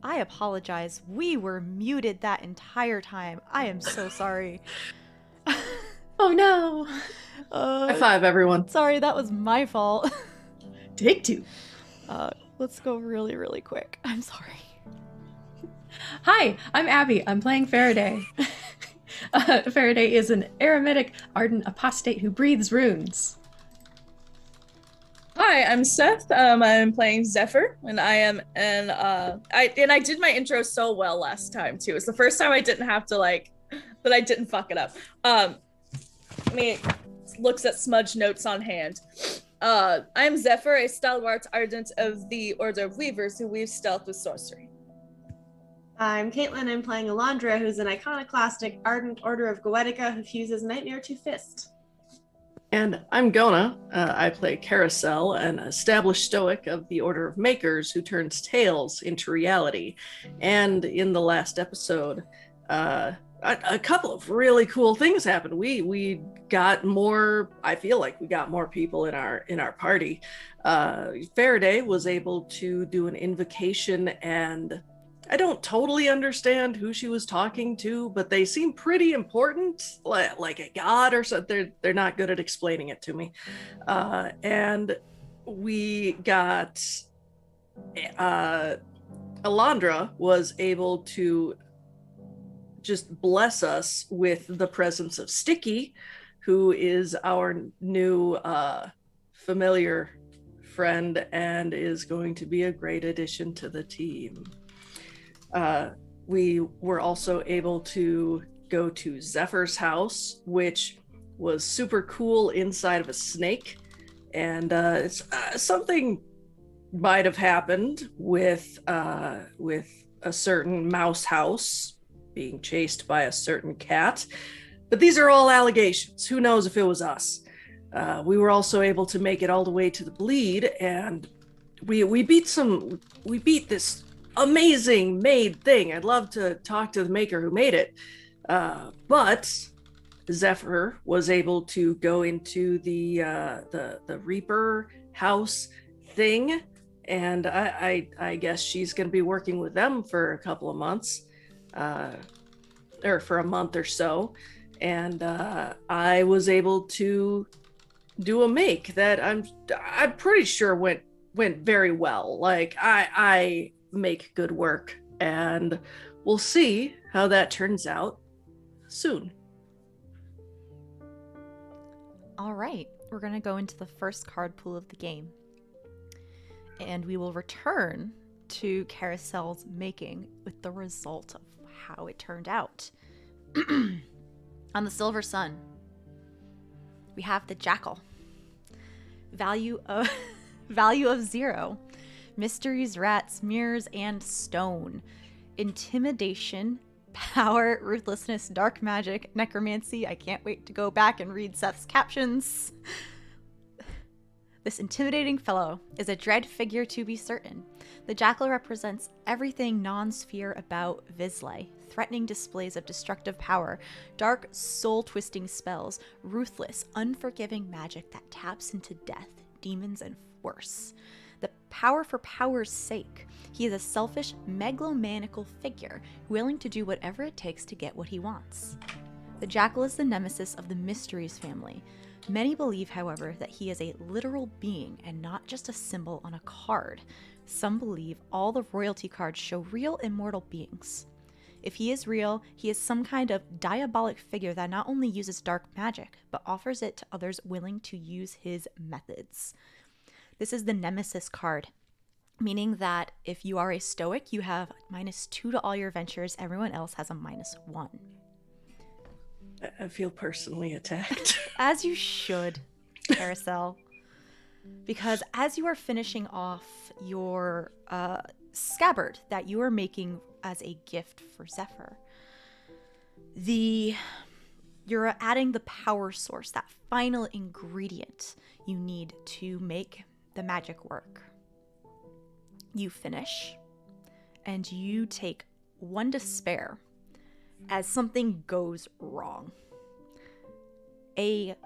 I apologize. We were muted that entire time. I am so sorry. Oh no. High five, everyone. Sorry, that was my fault. Take two. Let's go really, really quick. I'm sorry. Hi, I'm Abby. I'm playing Farideh. Farideh is an eremitic, ardent apostate who breathes runes. Hi, I'm Seth. I'm playing Zephyr, and I did my intro so well last time too. It's the first time I didn't have to that I didn't fuck it up. I mean, looks at smudge notes on hand. I'm Zephyr, a stalwart ardent of the Order of Weavers who weaves stealth with sorcery. I'm Caitlin. I'm playing Alondra, who's an iconoclastic, ardent Order of Goetica who fuses Nightmare to Fist. And I'm Gonah. I play Karosael, an established stoic of the Order of Makers who turns tales into reality. And in the last episode, a couple of really cool things happened. We got more. I feel like we got more people in our party. Farideh was able to do an invocation, and I don't totally understand who she was talking to, but they seem pretty important, like a god or something. They're not good at explaining it to me. And we got Alondra was able to just bless us with the presence of Sticky, who is our new familiar friend and is going to be a great addition to the team. We were also able to go to Zephyr's house, which was super cool inside of a snake. And something might have happened with a certain mouse house being chased by a certain cat. But these are all allegations. Who knows if it was us? We were also able to make it all the way to the bleed, and we beat this amazing made thing. I'd love to talk to the maker who made it. But Zephyr was able to go into the Reaper house thing, and I guess she's going to be working with them for a couple of months, or for a month or so. And I was able to do a make that I'm pretty sure went very well. Like I make good work, and we'll see how that turns out soon. All right, we're going to go into the first card pool of the game, and we will return to Karosael's making with the result of how it turned out. On the Silver Sun, we have the Jackal. Value of 0. Mysteries, rats, mirrors, and stone. Intimidation, power, ruthlessness, dark magic, necromancy. I can't wait to go back and read Seth's captions. This intimidating fellow is a dread figure to be certain. The Jackal represents everything non-sphere about Vizsla. Threatening displays of destructive power, dark, soul-twisting spells, ruthless, unforgiving magic that taps into death, demons, and worse. The power for power's sake. He is a selfish, megalomaniacal figure, willing to do whatever it takes to get what he wants. The Jackal is the nemesis of the Mysteries family. Many believe, however, that he is a literal being and not just a symbol on a card. Some believe all the royalty cards show real immortal beings. If he is real, he is some kind of diabolic figure that not only uses dark magic, but offers it to others willing to use his methods. This is the Nemesis card, meaning that if you are a stoic, you have -2 to all your ventures. Everyone else has a -1. I feel personally attacked. As you should, Karosael. Because as you are finishing off your scabbard that you are making as a gift for Zephyr, you're adding the power source, that final ingredient you need to make the magic work. You finish, and you take 1 despair as something goes wrong. A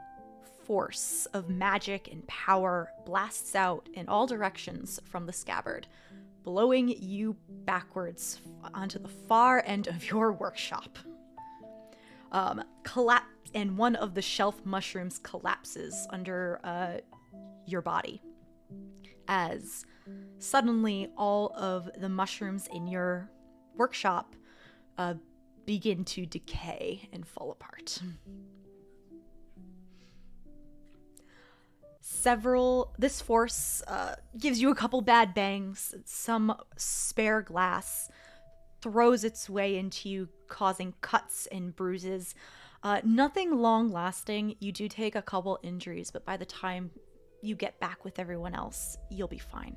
force of magic and power blasts out in all directions from the scabbard, blowing you backwards onto the far end of your workshop. And one of the shelf mushrooms collapses under your body as suddenly all of the mushrooms in your workshop begin to decay and fall apart. This force gives you a couple bad bangs. Some spare glass throws its way into you, causing cuts and bruises. Nothing long lasting. You do take a couple injuries, but by the time you get back with everyone else, you'll be fine.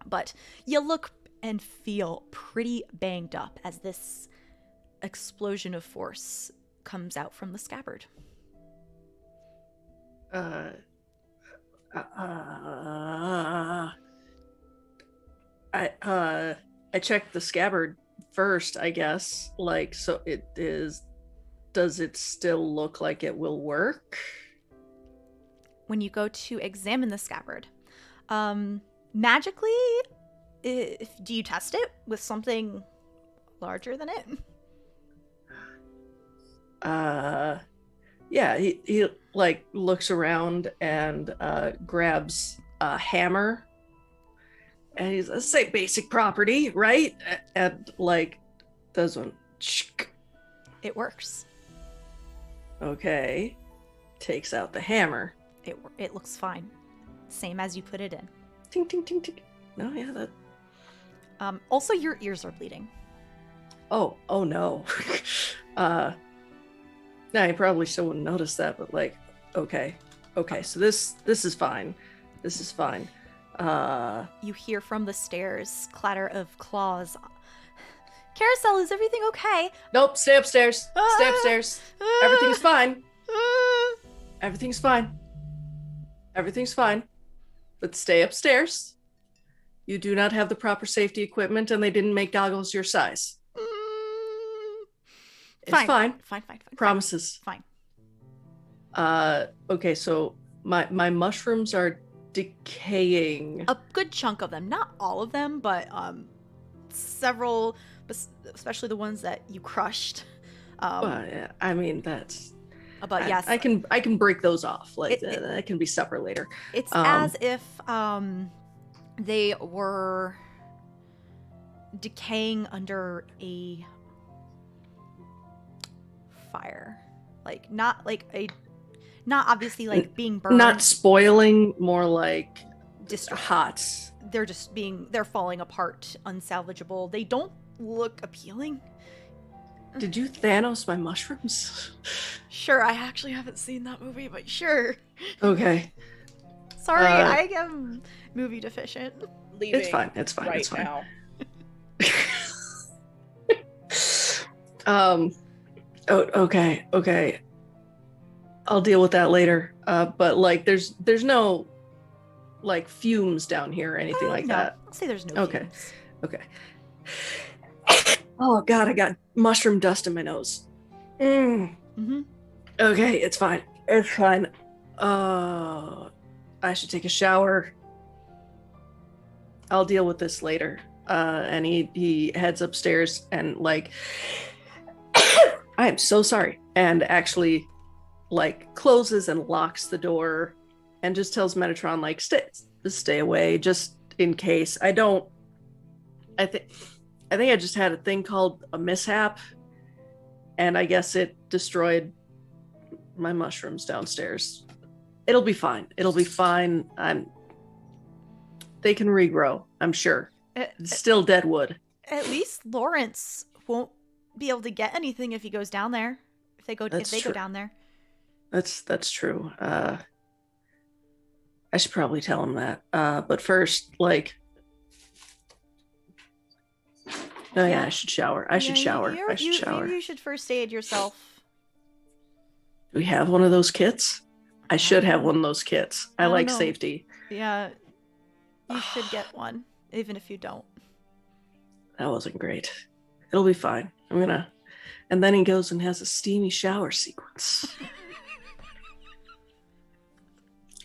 But you look and feel pretty banged up as this explosion of force comes out from the scabbard. I checked the scabbard first, I guess. Like, so it is. Does it still look like it will work? When you go to examine the scabbard, magically, do you test it with something larger than it? Yeah, he like looks around and grabs a hammer, and he's, let's say, basic property, right? And like does one. It works. Okay, takes out the hammer. It looks fine, same as you put it in. Ting ting ting ting. No, yeah, that. Also, your ears are bleeding. Oh no. Now you probably still wouldn't notice that, but like, okay, so this is fine. This is fine. You hear from the stairs clatter of claws. Karosael, is everything okay? Nope, stay upstairs. Stay upstairs. Everything's fine. Everything's fine. Everything's fine. But stay upstairs. You do not have the proper safety equipment, and they didn't make goggles your size. It's fine. Fine. Promises. Fine. Okay, so my mushrooms are decaying. A good chunk of them, not all of them, but several, especially the ones that you crushed. Yeah, I mean, that's. But yes, I can break those off. Like that can be supper later. It's as if they were decaying under a fire, like not obviously like being burned, not spoiling, more like destroyed. Hot. They're falling apart, unsalvageable. They don't look appealing. Did you Thanos my mushrooms? Sure, I actually haven't seen that movie, but sure. Okay. Sorry, I am movie deficient. Leaving it's fine. Right it's fine. Now. Okay. I'll deal with that later. But like, there's no like fumes down here or anything like that. I'll say there's no fumes. Okay. Oh God, I got mushroom dust in my nose. Mm-hmm. Okay, it's fine. It's fine. I should take a shower. I'll deal with this later. And he heads upstairs and like, I am so sorry. And actually like closes and locks the door and just tells Metatron like, stay away just in case. I think I just had a thing called a mishap, and I guess it destroyed my mushrooms downstairs. It'll be fine. They can regrow, I'm sure. It's still dead wood. At least Lawrence won't be able to get anything if he goes down there. If they go down there. That's true. I should probably tell him that. But first, like, I should shower. I should shower. You should first aid yourself. Do we have one of those kits? I should have one of those kits. I like safety. Yeah, you should get one, even if you don't. That wasn't great. It'll be fine. And then he goes and has a steamy shower sequence.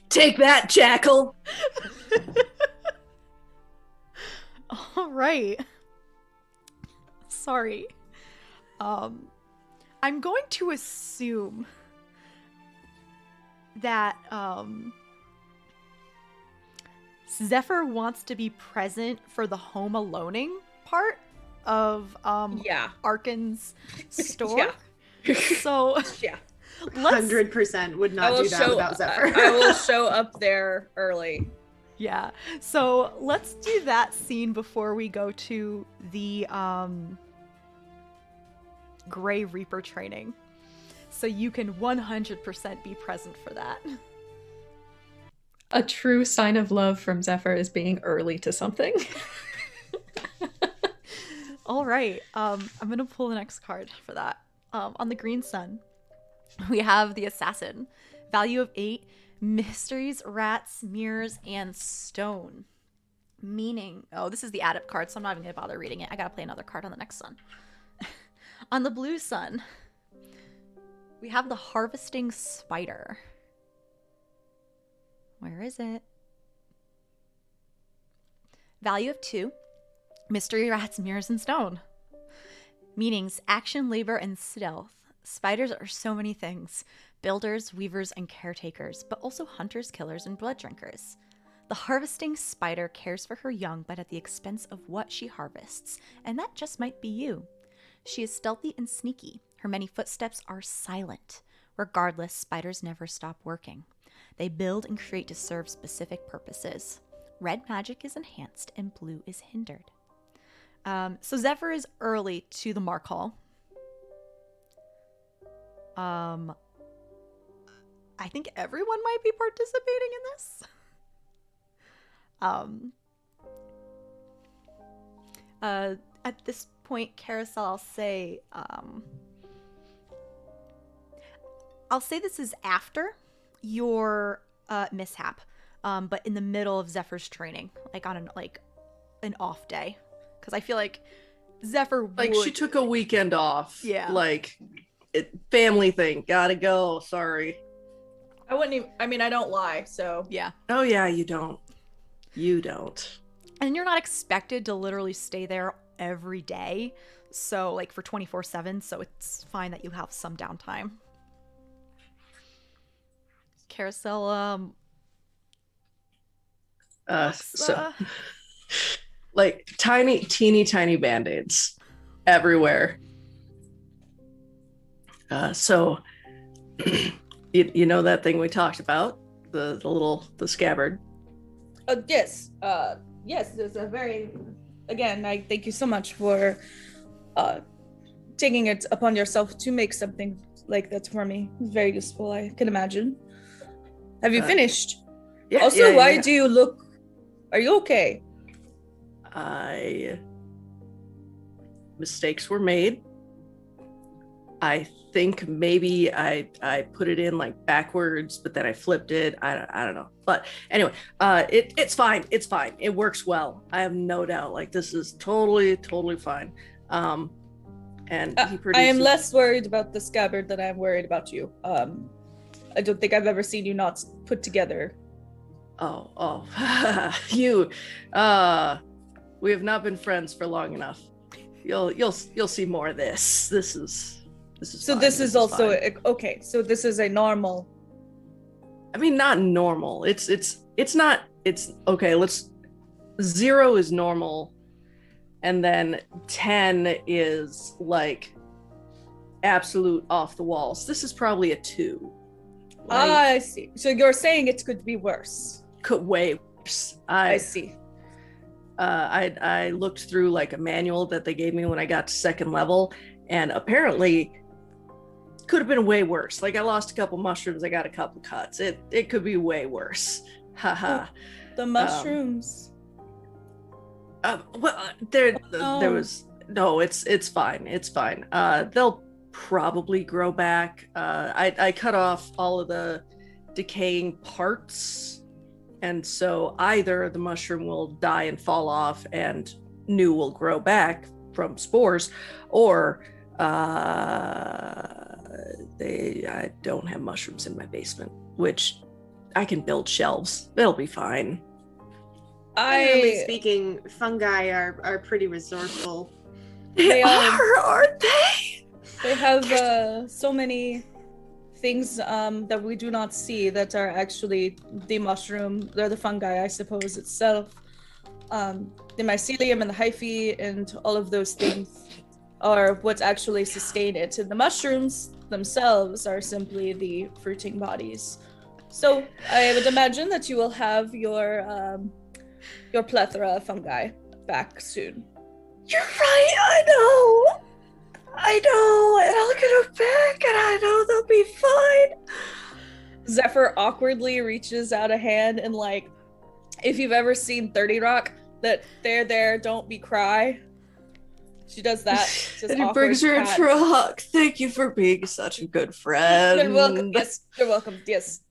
Take that, Jackal! Oh All right. Sorry. I'm going to assume that Zephyr wants to be present for the home aloning part of Arkan's store. Yeah. So Yeah. let's 100% would not do that without Zephyr. I will show up there early. Yeah. So let's do that scene before we go to the Grey Reaper training. So you can 100% be present for that. A true sign of love from Zephyr is being early to something. All right. I'm going to pull the next card for that. On the green sun, we have the Assassin. Value of 8. Mysteries, rats, mirrors, and stone. Meaning, this is the adept card, so I'm not even going to bother reading it. I got to play another card on the next sun. On the blue sun, we have the Harvesting Spider. Where is it? Value of 2. Mystery, rats, mirrors, and stone. Meanings, action, labor, and stealth. Spiders are so many things. Builders, weavers, and caretakers, but also hunters, killers, and blood drinkers. The harvesting spider cares for her young, but at the expense of what she harvests, and that just might be you. She is stealthy and sneaky. Her many footsteps are silent. Regardless, spiders never stop working. They build and create to serve specific purposes. Red magic is enhanced and blue is hindered. So Zephyr is early to the Mark Hall. I think everyone might be participating in this. At this point, Karosael, I'll say this is after your mishap, but in the middle of Zephyr's training, like on an off day, because I feel like Zephyr she took a weekend off. Yeah, family thing. Gotta go. Sorry. I wouldn't even. I mean, I don't lie. So yeah. Oh yeah, you don't. You don't. And you're not expected to literally stay there every day, so for 24/7. So it's fine that you have some downtime. Karosael, teeny tiny band-aids everywhere. You know that thing we talked about, the scabbard. Yes. Yes. There's a very. Again, I thank you so much for taking it upon yourself to make something like that for me. It's very useful. I can imagine. Have you finished? Yeah. Also, why do you look? Are you okay? Mistakes were made. I think maybe I put it in backwards, but then I flipped it. I don't know. But anyway, it's fine. It's fine. It works well. I have no doubt. This is totally fine. And he produces... I am less worried about the scabbard than I'm worried about you. I don't think I've ever seen you not put together. Oh, you. We have not been friends for long enough. You'll see more of this. This is so fine. This is also fine. So this is a normal. I mean, not normal. It's not. It's okay. 0 is normal, and then 10 is absolute off the walls. This is probably a 2. I see. So you're saying it could be worse. Could way worse. I see. I looked through a manual that they gave me when I got to 2nd level, and apparently could have been way worse. I lost a couple mushrooms, I got a couple cuts. It could be way worse. Haha. The mushrooms. There was no. It's fine. It's fine. They'll probably grow back. I cut off all of the decaying parts, and so either the mushroom will die and fall off and new will grow back from spores, or I don't have mushrooms in my basement, which I can build shelves. It'll be fine. Generally I speaking, fungi are pretty resourceful. They are. aren't they? they have so many things that we do not see that are actually the mushroom, they're the fungi, I suppose, itself. The mycelium and the hyphae and all of those things are what actually sustain it. And the mushrooms themselves are simply the fruiting bodies. So I would imagine that you will have your plethora of fungi back soon. You're right, I know, and I'll get them back, and I know they'll be fine. Zephyr awkwardly reaches out a hand and, like, if you've ever seen 30 Rock, that they're there, don't be cry. She does that. And he brings her in for a hug. Thank you for being such a good friend. You're welcome. Yes, you're welcome. Yes,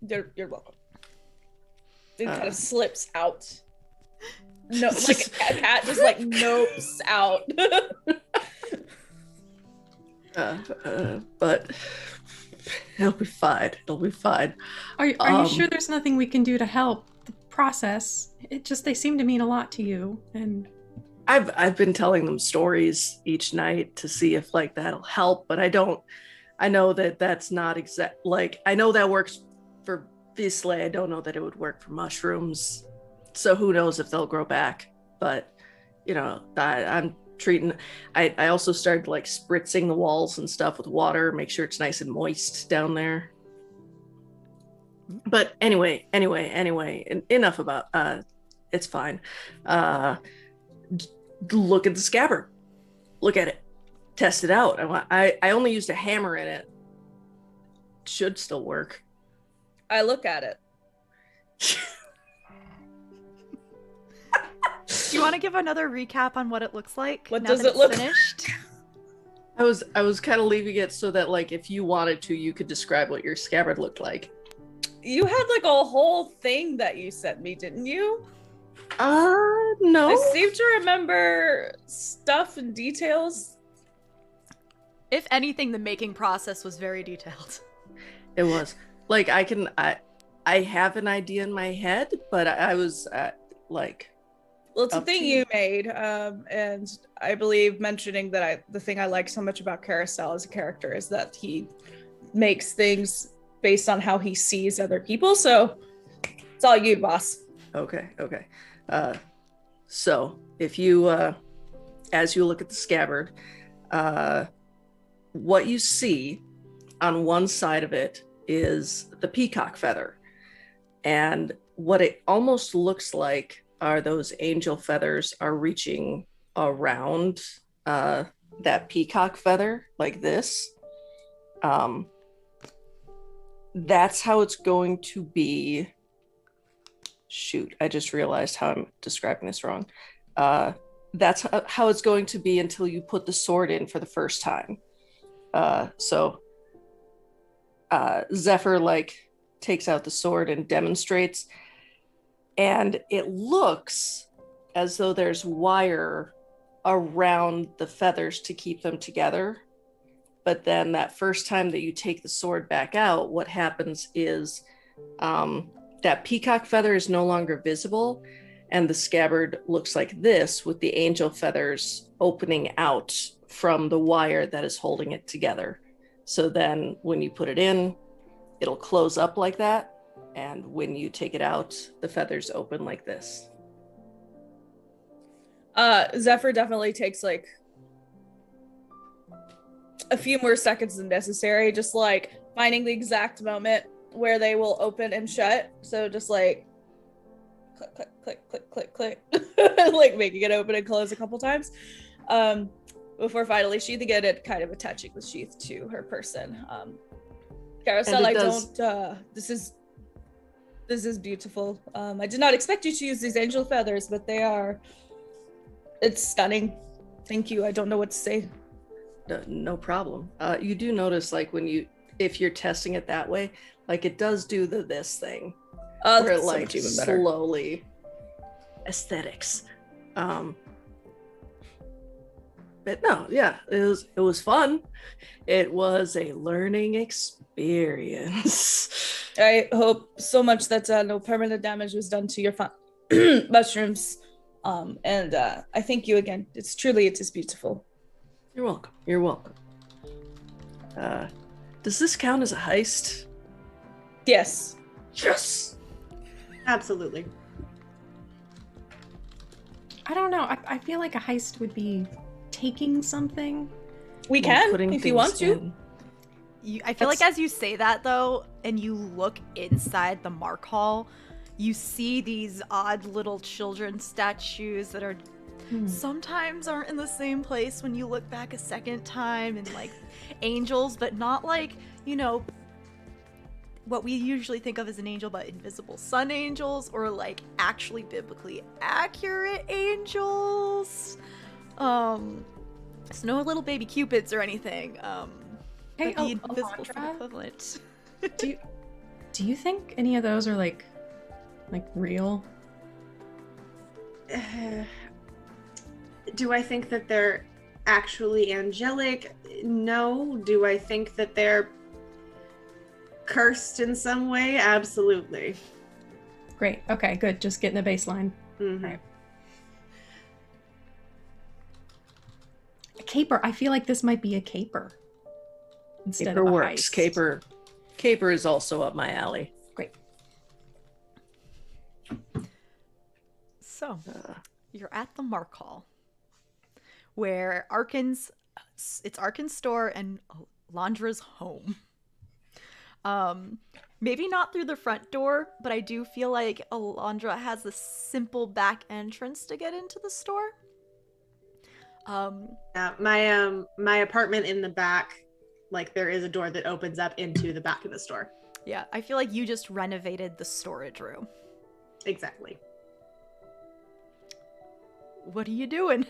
you're welcome. It kind of slips out. No, like a cat just like nopes out. But it'll be fine. It'll be fine. Are you sure there's nothing we can do to help the process? They seem to mean a lot to you, and I've been telling them stories each night to see if like that'll help, but I know that that's not exact. Like I know that works for Visley. I don't know that it would work for mushrooms. So who knows if they'll grow back? But you know, I'm treating. I also started like spritzing the walls and stuff with water, make sure it's nice and moist down there. But anyway, enough about. It's fine. Look at the scabbard. Look at it. Test it out. I only used a hammer in it. Should still work. I look at it. Do you want to give another recap on what it looks like? What now does that it it's look finished? I was kind of leaving it so that like if you wanted to, you could describe what your scabbard looked like. You had like a whole thing that you sent me, didn't you? No. I seem to remember stuff and details. If anything, the making process was very detailed. It was. Like I have an idea in my head, but I was like. Well, it's a thing you made, and I believe mentioning that the thing I like so much about Karosael as a character is that he makes things based on how he sees other people. So it's all you, boss. Okay. So if you, as you look at the scabbard, what you see on one side of it is the peacock feather, and what it almost looks like are those angel feathers are reaching around that peacock feather like this. That's how it's going to be. Shoot, I just realized how I'm describing this wrong. That's how it's going to be until you put the sword in for the first time. So Zephyr like takes out the sword and demonstrates, and it looks as though there's wire around the feathers to keep them together. But then that first time that you take the sword back out, what happens is that peacock feather is no longer visible, and the scabbard looks like this with the angel feathers opening out from the wire that is holding it together. So then when you put it in, it'll close up like that. And when you take it out, the feathers open like this. Zephyr definitely takes like a few more seconds than necessary, just like finding the exact moment where they will open and shut. So just like click, click, click, click, click, click, like making it open and close a couple times. Before finally sheathing it and kind of attaching the sheath to her person. Karosael, this is beautiful. I did not expect you to use these angel feathers, but it's stunning. Thank you. I don't know what to say. No problem. You do notice like if you're testing it that way, like it does do this thing. Where it like so slowly aesthetics. But no, yeah, it was fun. It was a learning experience. I hope so much that no permanent damage was done to your mushrooms. And I thank you again. It is beautiful. You're welcome. You're welcome. Does this count as a heist? Yes. Yes. Absolutely. I don't know. I feel like a heist would be taking something. We can, if you want to. I feel like as you say that, though, and you look inside the Mark Hall, you see these odd little children statues that are sometimes aren't in the same place when you look back a second time, and like angels, but not like, what we usually think of as an angel, but invisible sun angels, or like actually biblically accurate angels. It's no little baby cupids or anything. Hey, but the invisible sun Alondra? equivalent. Do you think any of those are like real? Do I think that they're actually angelic? No. Do I think that they're cursed in some way? Absolutely. Great. Okay, good. Just getting a baseline. Mhm. Right. A caper. I feel like this might be a caper instead Caper of a works. heist. Caper is also up my alley. Great. So, you're at the Mark Hall, where it's Arkin's store and Alondra's home. Maybe not through the front door, but I do feel like Alondra has a simple back entrance to get into the store. My apartment in the back, like there is a door that opens up into the back of the store. Yeah, I feel like you just renovated the storage room. Exactly. What are you doing?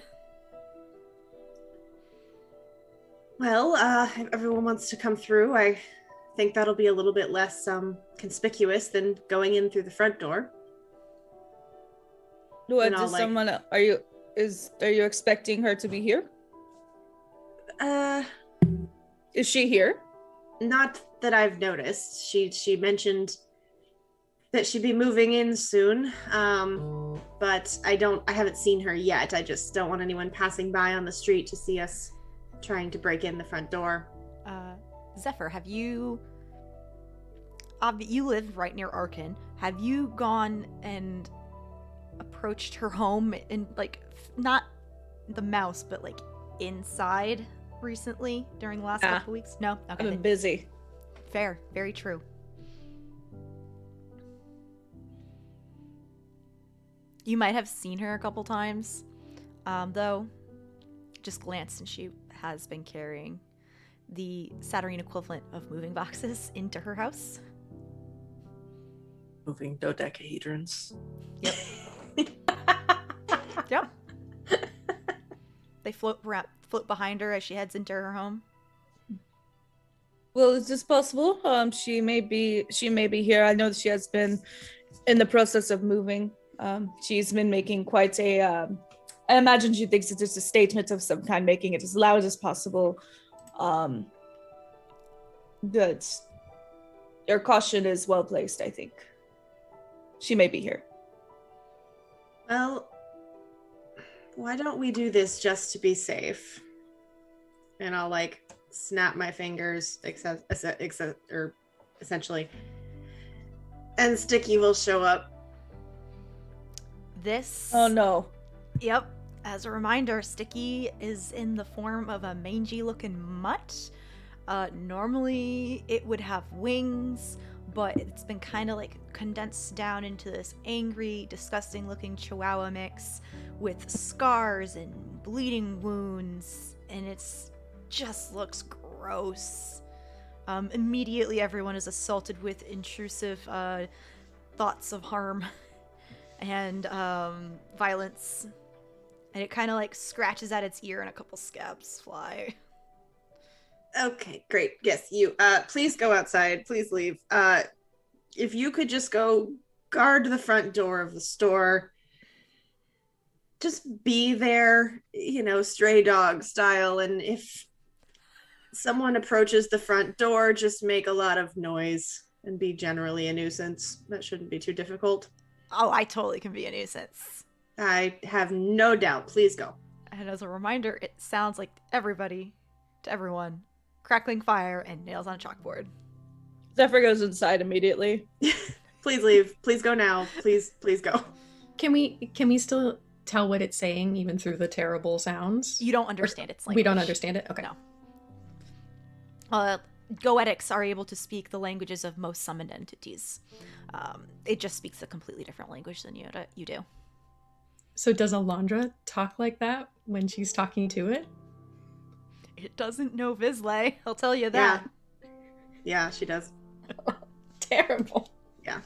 Well, if everyone wants to come through, I think that'll be a little bit less conspicuous than going in through the front door. What And I'll, does someone are you expecting her to be here? Is she here? Not that I've noticed. She mentioned that she'd be moving in soon. But I haven't seen her yet. I just don't want anyone passing by on the street to see us trying to break in the front door. Zephyr, have you live right near Arkin. Have you gone and approached her home in, like, not the mouse, but like inside recently during the last couple weeks? No? Okay. I've been busy. Fair. Very true. You might have seen her a couple times, though. Just glanced, and she has been carrying the Saturnine equivalent of moving boxes into her house. Moving dodecahedrons. Yep. Yep. They float behind her as she heads into her home. Well, is this possible? She may be here. I know that she has been in the process of moving. She's been making quite a. I imagine she thinks it's just a statement of some kind, making it as loud as possible. But your caution is well placed, I think. She may be here. Well, why don't we do this just to be safe? And I'll like snap my fingers, essentially. And Sticky will show up. Oh no. Yep. As a reminder, Sticky is in the form of a mangy-looking mutt. Normally, it would have wings, but it's been kind of like condensed down into this angry, disgusting-looking chihuahua mix with scars and bleeding wounds, and it's just looks gross. Immediately, everyone is assaulted with intrusive thoughts of harm and violence. And it kind of like scratches at its ear and a couple scabs fly. Okay, great. Yes, you. Please go outside. Please leave. If you could just go guard the front door of the store. just be there, stray dog style. And if someone approaches the front door, just make a lot of noise and be generally a nuisance. That shouldn't be too difficult. Oh, I totally can be a nuisance. I have no doubt. Please go. And as a reminder, it sounds like everybody, to everyone, crackling fire and nails on a chalkboard. Zephyr goes inside immediately. Please leave. Please go now. Please go. Can we still tell what it's saying even through the terrible sounds? You don't understand its language. We don't understand it? Okay. No. Goetics are able to speak the languages of most summoned entities. It just speaks a completely different language than you do. So does Alondra talk like that when she's talking to it? It doesn't know Vizsla, I'll tell you that. Yeah, she does. Terrible. Yeah.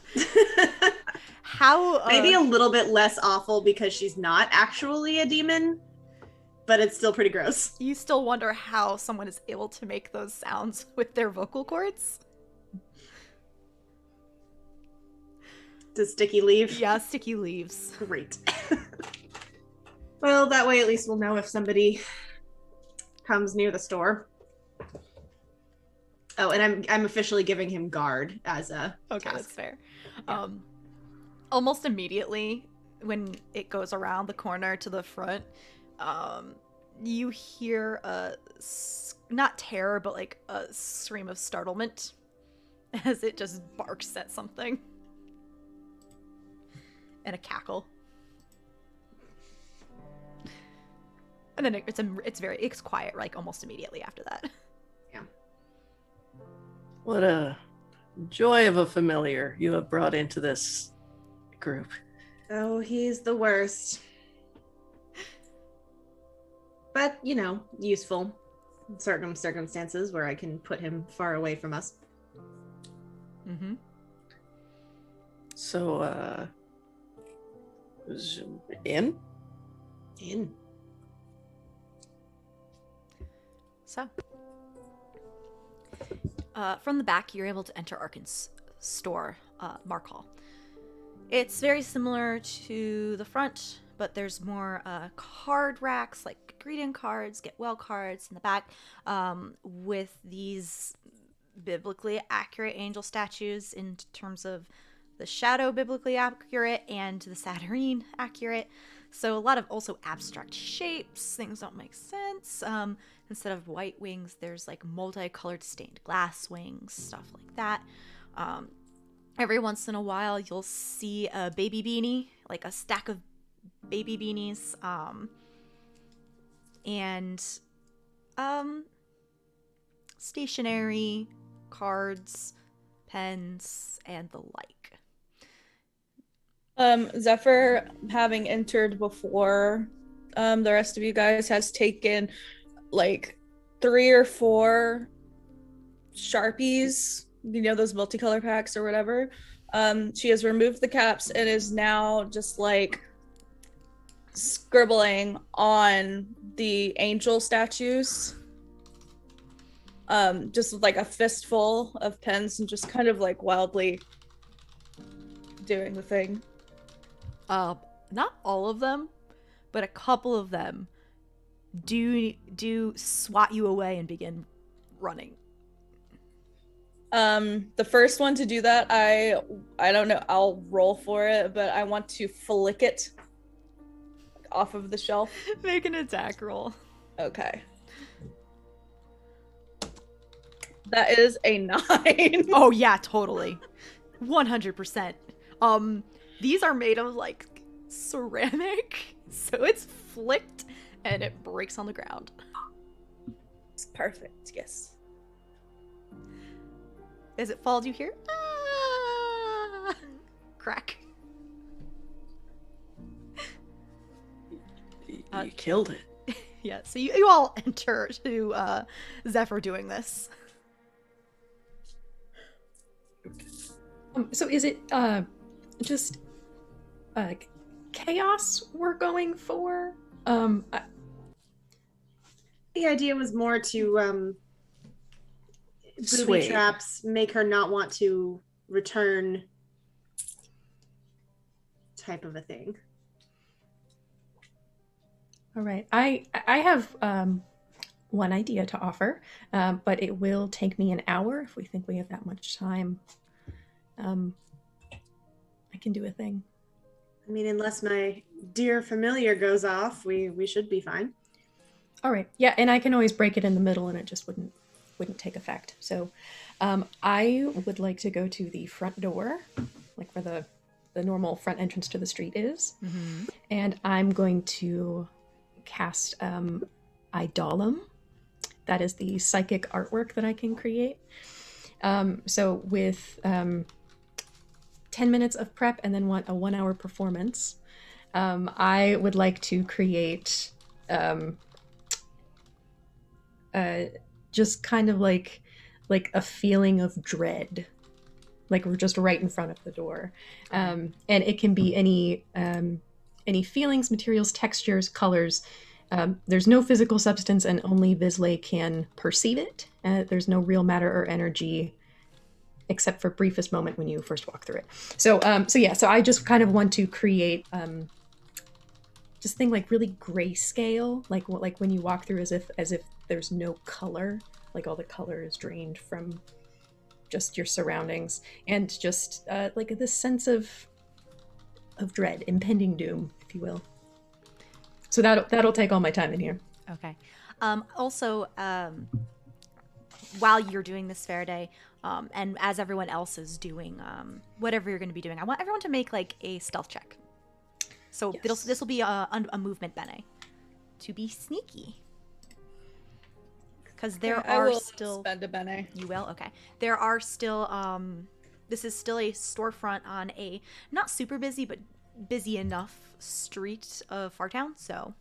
How maybe a little bit less awful because she's not actually a demon, but it's still pretty gross. You still wonder how someone is able to make those sounds with their vocal cords? Does Sticky leave? Yeah, Sticky leaves. Great. Well, that way at least we'll know if somebody comes near the store. Oh, and I'm officially giving him guard as a okay, task. that's fair. Yeah. Almost immediately when it goes around the corner to the front, you hear not terror, but like a scream of startlement as it just barks at something. And a cackle. And then it's quiet, like almost immediately after that. Yeah. What a joy of a familiar you have brought into this group. Oh, he's the worst. But, useful in certain circumstances where I can put him far away from us. Mm-hmm. So, in? In. So, from the back, you're able to enter Arkin's store, Mark Hall. It's very similar to the front, but there's more card racks, like greeting cards, get well cards in the back, with these biblically accurate angel statues in terms of the shadow biblically accurate and the Saturnine accurate. So a lot of also abstract shapes, things don't make sense. Instead of white wings, there's like multicolored stained glass wings, stuff like that. Every once in a while, you'll see a baby beanie, like a stack of baby beanies, and stationery, cards, pens, and the like. Zephyr, having entered before the rest of you guys, has taken like 3 or 4 Sharpies, those multicolor packs or whatever. She has removed the caps and is now just like scribbling on the angel statues. Just like a fistful of pens and just kind of like wildly doing the thing. Not all of them, but a couple of them do swat you away and begin running. The first one to do that, I don't know, I'll roll for it, but I want to flick it off of the shelf. Make an attack roll. Okay. That is a 9. Oh yeah, totally. 100%. These are made of like ceramic, so it's flicked and it breaks on the ground. It's perfect, yes. As it falls, you hear ah! Crack. You killed it. Yeah, so you all enter to Zephyr doing this. So is it just chaos we're going for? The idea was more to booby Sway. traps, make her not want to return, type of a thing. All right. I have one idea to offer, but it will take me an hour if we think we have that much time. I can do a thing. I mean, unless my dear familiar goes off, we should be fine. All right. Yeah, and I can always break it in the middle, and it just wouldn't take effect. So, I would like to go to the front door, like where the normal front entrance to the street is, and I'm going to cast Idolum. That is the psychic artwork that I can create. So with 10 minutes of prep and then a 1 hour performance, I would like to create just kind of like a feeling of dread, like we're just right in front of the door, and it can be any feelings, materials, textures, colors. There's no physical substance, and only Visley can perceive it. There's no real matter or energy, except for briefest moment when you first walk through it. So I just kind of want to create just think like really grayscale, like when you walk through as if there's no color, like all the color is drained from just your surroundings, and just like this sense of dread, impending doom, if you will. So that'll take all my time in here. Okay. Also, while you're doing this Farideh, and as everyone else is doing whatever you're going to be doing, I want everyone to make like a stealth check. So Yes. this will be a movement bene to be sneaky. Because there I are will still spend a bene. You will? Okay. There are still this is still a storefront on a not super busy but busy enough street of Fartown, so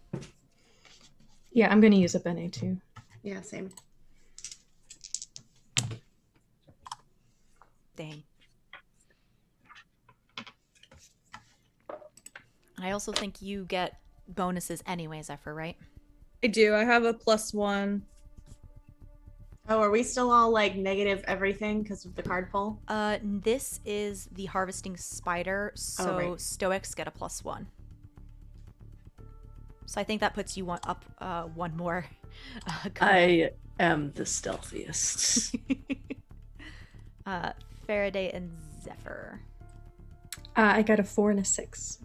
Yeah, I'm going to use a bene too. Yeah, same. dang. I also think you get bonuses anyway, Zephyr, right? I do. I have a +1. Oh, are we still all like negative everything because of the card pull? This is the harvesting spider, so right. Stoics get a +1. So I think that puts you one more. I am the stealthiest. Farideh and Zephyr. I got a 4 and a 6.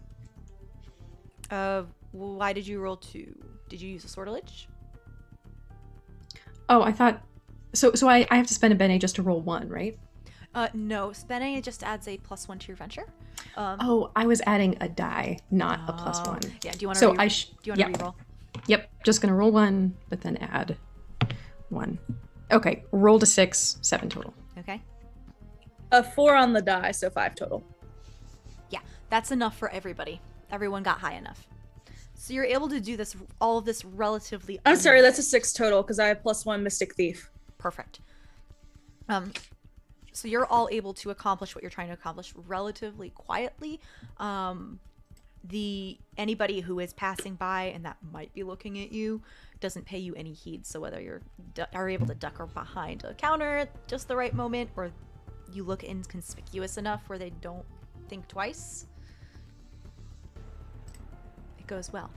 Why did you roll 2? Did you use a sortilege? Oh, I thought so I have to spend a bene just to roll 1, right? No, bene just adds a +1 to your venture. Oh, I was adding a die, not a +1. Yeah. Do you want to? So do you want to reroll? Yep, just gonna roll 1, but then add 1. Okay, rolled a 6, 7 total. Okay. A 4 on the die, so 5 total. Yeah, that's enough for everybody. Everyone got high enough. So you're able to do all of this relatively. I'm sorry, that's a 6 total because I have +1 Mystic Thief. Perfect. So you're all able to accomplish what you're trying to accomplish relatively quietly. Anybody who is passing by and that might be looking at you doesn't pay you any heed. So whether you're are able to duck or behind a counter at just the right moment, or you look inconspicuous enough where they don't think twice, it goes well.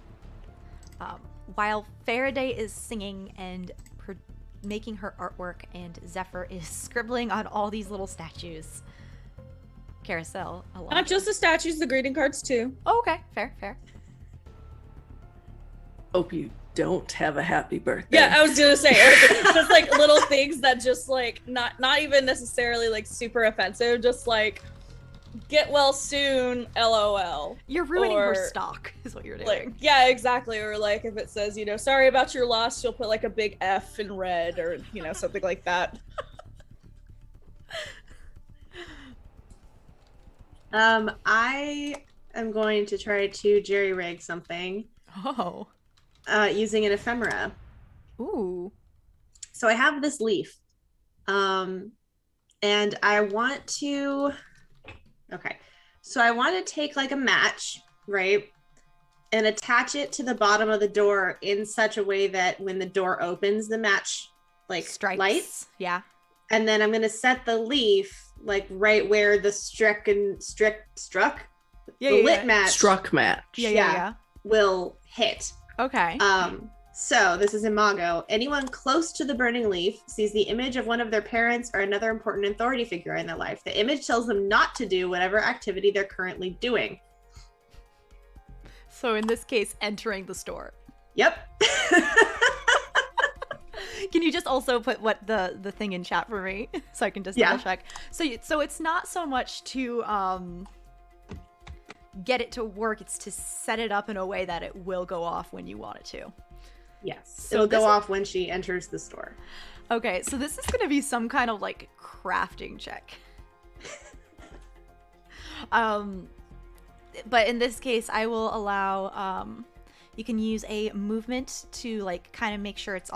While Farideh is singing and making her artwork and Zephyr is scribbling on all these little statues, Karosael, Alondra. Not just the statues, the greeting cards too. Oh, okay, fair. Hope you don't have a happy birthday. Yeah, I was gonna say, just like little things that just like not even necessarily like super offensive, just like get well soon, LOL. You're ruining Or, her stock, is what you're doing. Like, yeah, exactly. Or like if it says, sorry about your loss, you'll put like a big F in red, or something like that. I am going to try to jerry-rig something Oh. using an ephemera. Ooh. So I have this leaf, and I want to. Okay, so I want to take like a match, right, and attach it to the bottom of the door in such a way that when the door opens, the match like Strikes. lights. Yeah. And then I'm gonna set the leaf like right where the lit match Struck match. Yeah. will hit. Okay. So this is Imago. Anyone close to the burning leaf sees the image of one of their parents or another important authority figure in their life. The image tells them not to do whatever activity they're currently doing. So in this case, entering the store. Yep. Can you just also put what the thing in chat for me so I can just double check? So it's not so much to get it to work, it's to set it up in a way that it will go off when you want it to. Yes. So It'll go off when she enters the store. Okay, so this is going to be some kind of like crafting check. But in this case, I will allow you can use a movement to like kind of make sure it's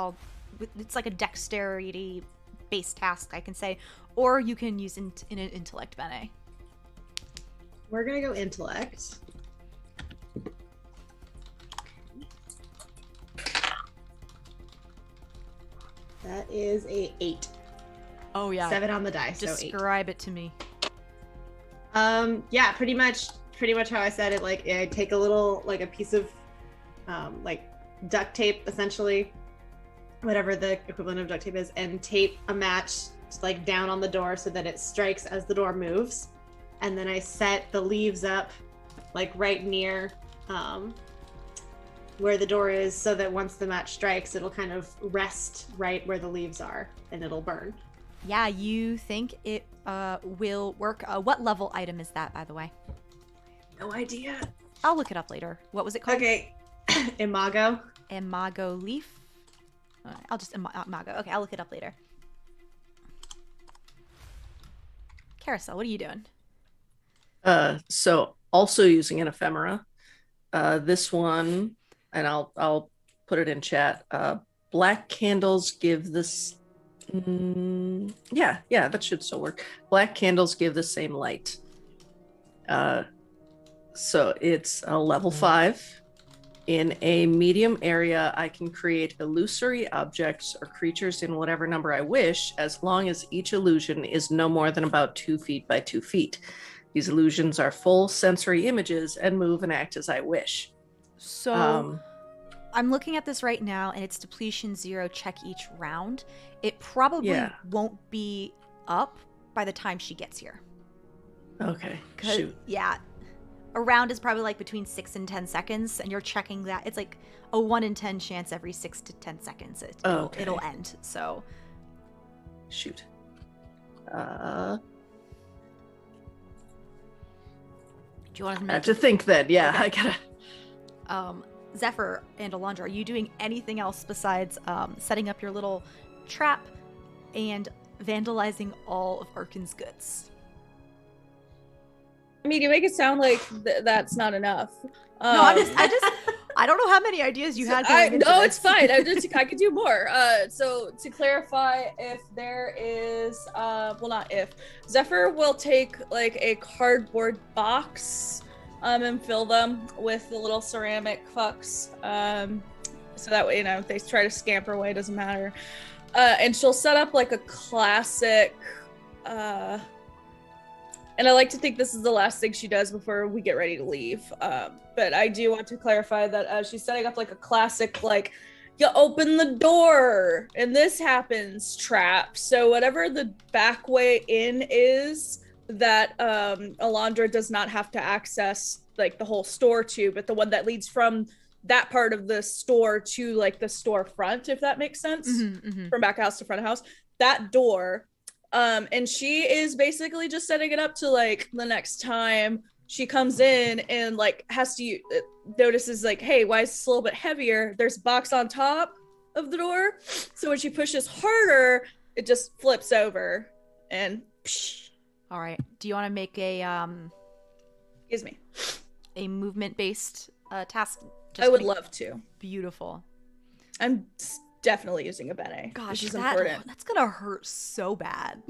like a dexterity based task, I can say, or you can use in an intellect, Bene. We're gonna go intellect. That is a 8. Oh yeah. 7 on the dice. Describe it to me. Yeah, pretty much how I said it. Like, I take a little, like a piece of, like duct tape, essentially, whatever the equivalent of duct tape is, and tape a match like down on the door so that it strikes as the door moves. And then I set the leaves up, like right near where the door is, so that once the match strikes, it'll kind of rest right where the leaves are, and it'll burn. Yeah, you think it will work. What level item is that, by the way? No idea. I'll look it up later. What was it called? Okay. Imago. Imago leaf. I'll just Imago. Okay, I'll look it up later. Karosael, what are you doing? So also using an ephemera. This one, and I'll put it in chat. Black candles give this. Yeah, that should still work. Black candles give the same light. So it's a level 5. In a medium area, I can create illusory objects or creatures in whatever number I wish, as long as each illusion is no more than about 2 feet by 2 feet. These illusions are full sensory images and move and act as I wish. So I'm looking at this right now, and it's depletion 0, check each round. It probably won't be up by the time she gets here. Okay, shoot. Yeah. A round is probably like between 6 and 10 seconds, and you're checking that. It's like a 1 in 10 chance every 6 to 10 seconds. It'll end, so. Shoot. Do you want to I have to think then, yeah. Okay. I gotta. Zephyr and Alondra, are you doing anything else besides setting up your little trap and vandalizing all of Arkin's goods? I mean, you make it sound like that's not enough. No, I don't know how many ideas you had. No, it's fine. I could do more. So to clarify, if there is, well, not if, Zephyr will take like a cardboard box, and fill them with the little ceramic fucks, so that way, if they try to scamper away, it doesn't matter. And she'll set up like a classic, and I like to think this is the last thing she does before we get ready to leave. But I do want to clarify that she's setting up like a classic, like, you open the door and this happens trap. So whatever the back way in is that Alondra does not have to access like the whole store to, but the one that leads from that part of the store to like the storefront, if that makes sense, from back house to front of house, that door. And she is basically just setting it up to like the next time she comes in and like has to notices like, hey, why is this a little bit heavier? There's a box on top of the door. So when she pushes harder, it just flips over and psh. All right. Do you want to make a Excuse me. A movement based task? I would love to. Beautiful. I'm definitely using a Bene. Gosh, which is important. That's gonna hurt so bad.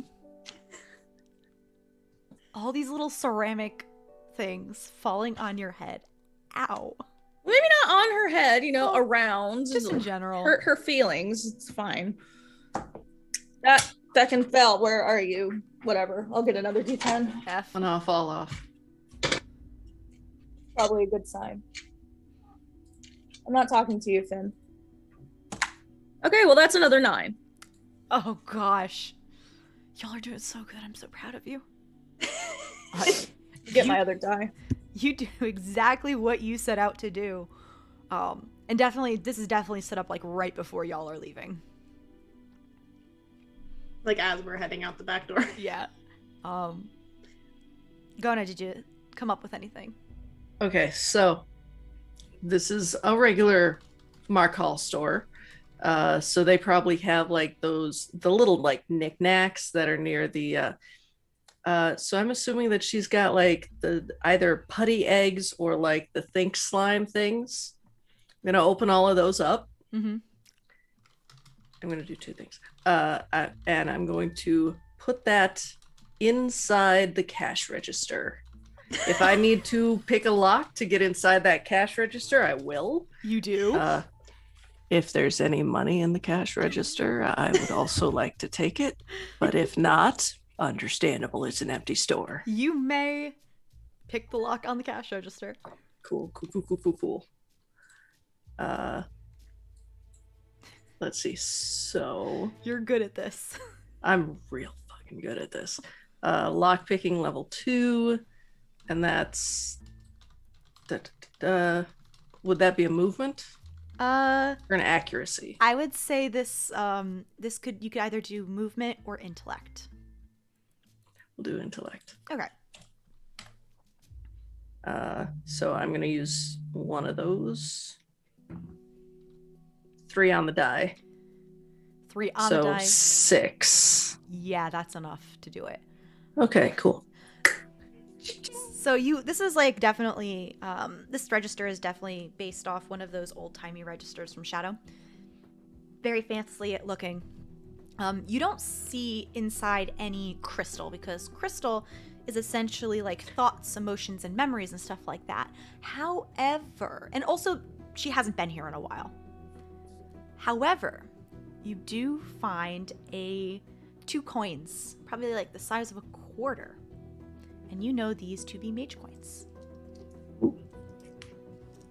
All these little ceramic things falling on your head. Ow. Maybe not on her head, around. Just in general. Hurt her feelings. It's fine. That second fell. Where are you? Whatever. I'll get another D10. F. And I'll fall off. Probably a good sign. I'm not talking to you, Finn. Okay, well that's another 9. Oh gosh. Y'all are doing so good. I'm so proud of you. Get my other die. You do exactly what you set out to do. And definitely, this is definitely set up like right before y'all are leaving. Like as we're heading out the back door. Yeah. Gonah, did you come up with anything? Okay, so this is a regular Mark Hall store. So they probably have like the little like knickknacks that are near the so I'm assuming that she's got like the either putty eggs or like the think slime things. I'm gonna open all of those up. Mm-hmm. I'm gonna do 2 things. And I'm going to put that inside the cash register. If I need to pick a lock to get inside that cash register, I will. You do? If there's any money in the cash register, I would also like to take it. But if not, understandable, it's an empty store. You may pick the lock on the cash register. Cool. Let's see. So You're good at this. I'm real fucking good at this. Lock picking level 2, and that's would that be a movement? Or an accuracy? I would say this you could either do movement or intellect. We'll do intellect. Okay. So I'm gonna use one of those. 3 on the die. 3 on the die. 6. Yeah, that's enough to do it. Okay, cool. So this is like definitely, this register is definitely based off one of those old-timey registers from Shadow. Very fancy looking. You don't see inside any crystal because crystal is essentially like thoughts, emotions, and memories and stuff like that. However, and also she hasn't been here in a while. However, you do find 2 coins, probably like the size of a quarter. And you know these to be mage coins.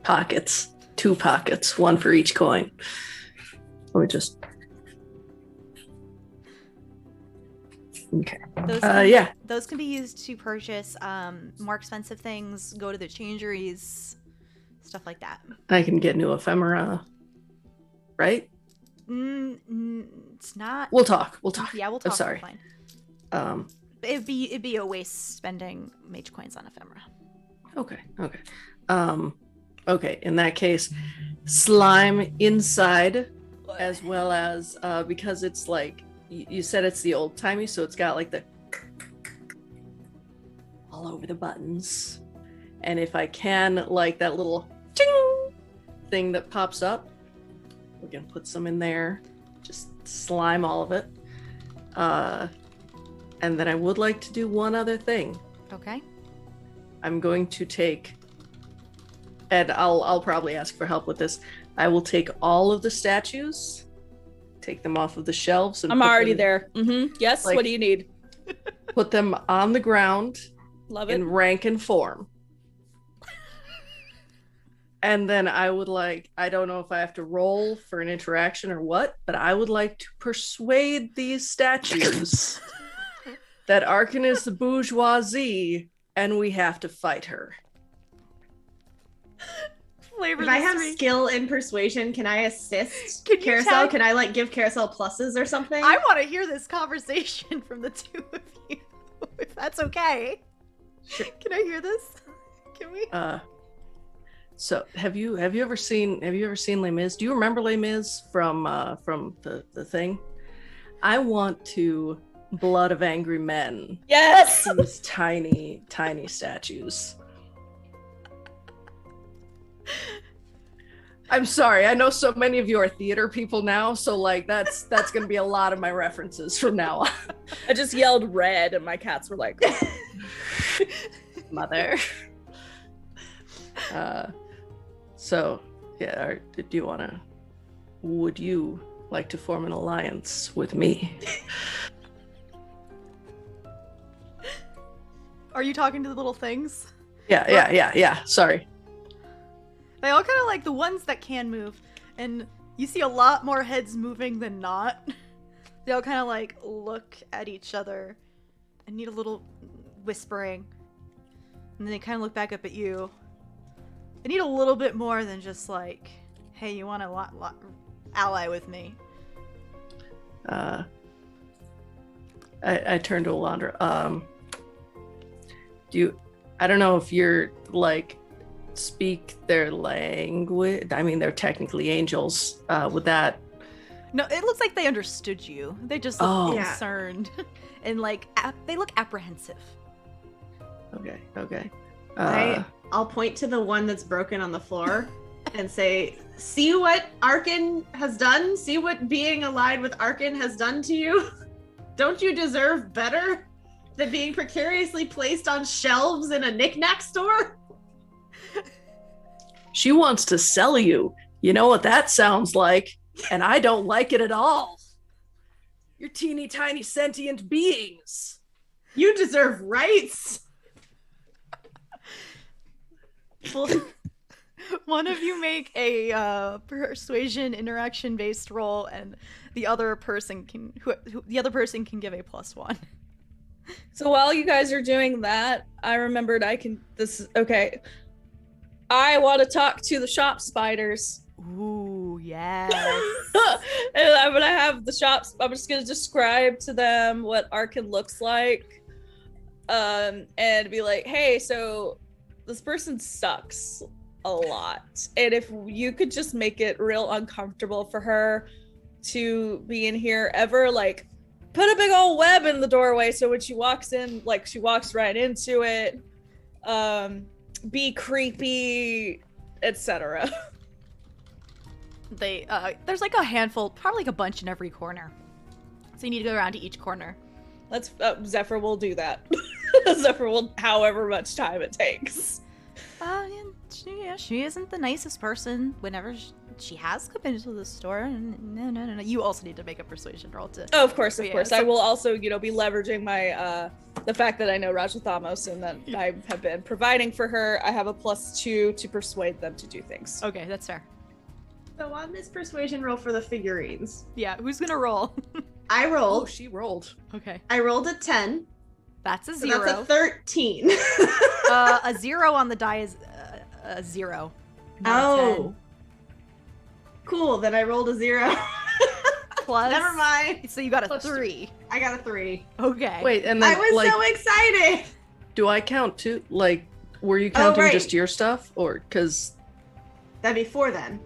Pockets. 2 pockets. 1 for each coin. Let me just... Okay. Those can be used to purchase more expensive things, go to the changeries, stuff like that. I can get new ephemera, right? It's not. We'll talk. Yeah, we'll talk. I'm sorry. Offline. It'd be a waste spending mage coins on ephemera. Okay. Okay. In that case, slime inside, as well as because it's like you said, it's the old timey, so it's got like the all over the buttons. And if I can, like that little ching thing that pops up, we're gonna put some in there. Just slime all of it. And then I would like to do one other thing. Okay. I'm going to take, and I'll probably ask for help with this. I will take all of the statues, take them off of the shelves, and I'm already there. Mm-hmm. Yes. like- What do you need? put them on the ground Love it. in rank and form. And then I would like, I don't know if I have to roll for an interaction or what, but I would like to persuade these statues that Arkan is the bourgeoisie and we have to fight her. Flavor If I have skill in persuasion, can I assist Can you Karosael? tag- Can I like give Karosael pluses or something? I want to hear this conversation from the 2 of you, if that's okay. Sure. Can I hear this? Can we? So have you ever seen Les Mis? Do you remember Les Mis from the thing? I want to Blood of Angry Men. Yes. These tiny statues. I'm sorry. I know so many of you are theater people now, so like that's gonna be a lot of my references from now on. I just yelled red, and my cats were like, Mother. So yeah, would you like to form an alliance with me? Are you talking to the little things? Yeah. Sorry. They all kind of like the ones that can move, and you see a lot more heads moving than not. They all kind of like look at each other and need a little whispering, and then they kind of look back up at you. They need a little bit more than just like, hey, you want to ally with me? I turn to Alondra. I don't know if you're like speak their language. I mean, they're technically angels. Would that? No, it looks like they understood you. They just look Oh. concerned and like they look apprehensive. Okay. I'll point to the one that's broken on the floor and say, see what Arkin has done? See what being allied with Arkin has done to you? Don't you deserve better than being precariously placed on shelves in a knick-knack store? She wants to sell you. You know what that sounds like? And I don't like it at all. You're teeny tiny sentient beings. You deserve rights. Well, one of you make a persuasion interaction based roll, and the other person can give a +1. So while you guys are doing that, I remembered okay. I want to talk to the shop spiders. Ooh, yes. And I'm gonna have the shops. I'm just gonna describe to them what Arkin looks like, and be like, "Hey, so this person sucks a lot, and if you could just make it real uncomfortable for her to be in here ever, like, put a big old web in the doorway so when she walks in, like, she walks right into it. Be creepy, etc." There's like a handful, probably like a bunch in every corner. So you need to go around to each corner. Let's Zephyr will do that. Zephyr will, however much time it takes. She isn't the nicest person. Whenever she has come into the store, no. You also need to make a persuasion roll to. Oh, of course. So I will also, be leveraging my the fact that I know Rajathamos and that I have been providing for her. I have a +2 to persuade them to do things. Okay, that's fair. So on this persuasion roll for the figurines, Yeah, who's gonna roll? I Oh, rolled. she rolled. Okay, I rolled a 10. that's a So 0. that's a 13. A 0 on the die is a 0. not a 10. Cool. Then I rolled a 0. Plus. Never mind. So you got a Plus 3. I got a 3. Okay. Wait, and then I was like, so excited. do I count too? Like, were you counting right. just your stuff, or because? That'd be 4 then.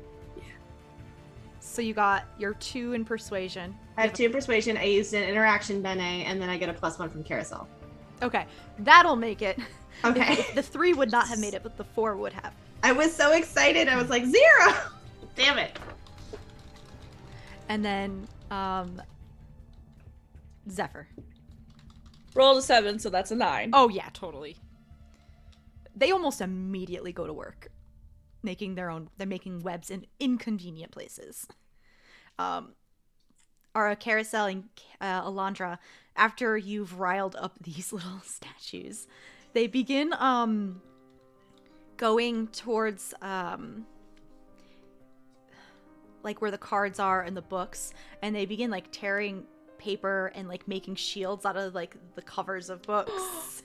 So you got your 2 in persuasion. I have 2 in persuasion. I used an interaction bene, and then I get a +1 from Karosael. Okay, that'll make it. Okay. The 3 would not have made it, but the 4 would have. I was so excited. I was like, 0! Damn it. And then, Zephyr. Rolled a 7, so that's a 9. Oh yeah, totally. They almost immediately go to work, they're making webs in inconvenient places. Our Karosael and Alondra, after you've riled up these little statues, they begin going towards like where the cards are and the books, and they begin like tearing paper and like making shields out of like the covers of books.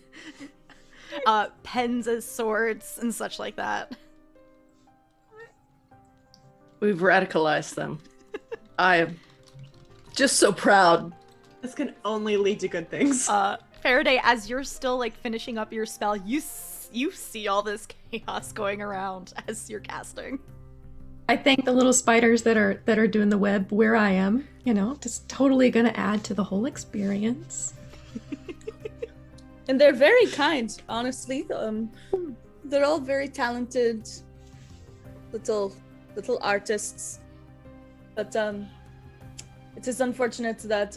Pens as swords and such like that. We've radicalized them. I am just so proud. This can only lead to good things. Farideh, as you're still like finishing up your spell, you see all this chaos going around as you're casting. I thank the little spiders that are doing the web where I am. Just totally gonna add to the whole experience. And they're very kind, honestly. They're all very talented little artists. But it is unfortunate that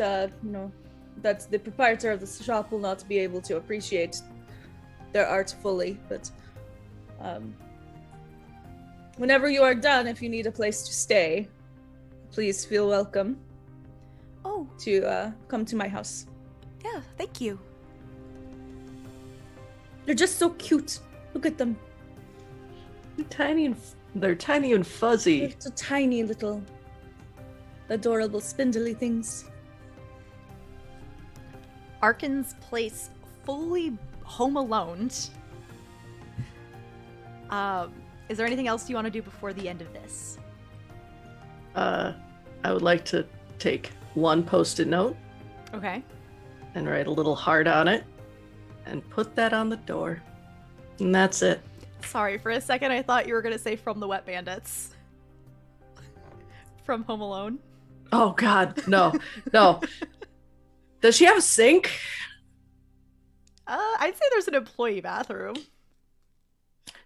that the proprietor of the shop will not be able to appreciate their art fully. But whenever you are done, if you need a place to stay, please feel welcome to come to my house. Yeah, thank you. They're just so cute. Look at them. Tiny and They're tiny and fuzzy. Little tiny little adorable spindly things. Arkin's place fully home alone. Is there anything else you want to do before the end of this? I would like to take one post-it note Okay. and write a little heart on it and put that on the door. And that's it. Sorry, for a second I thought you were going to say From the Wet Bandits. From Home Alone. Oh God, no, no. Does she have a sink? I'd say there's an employee bathroom.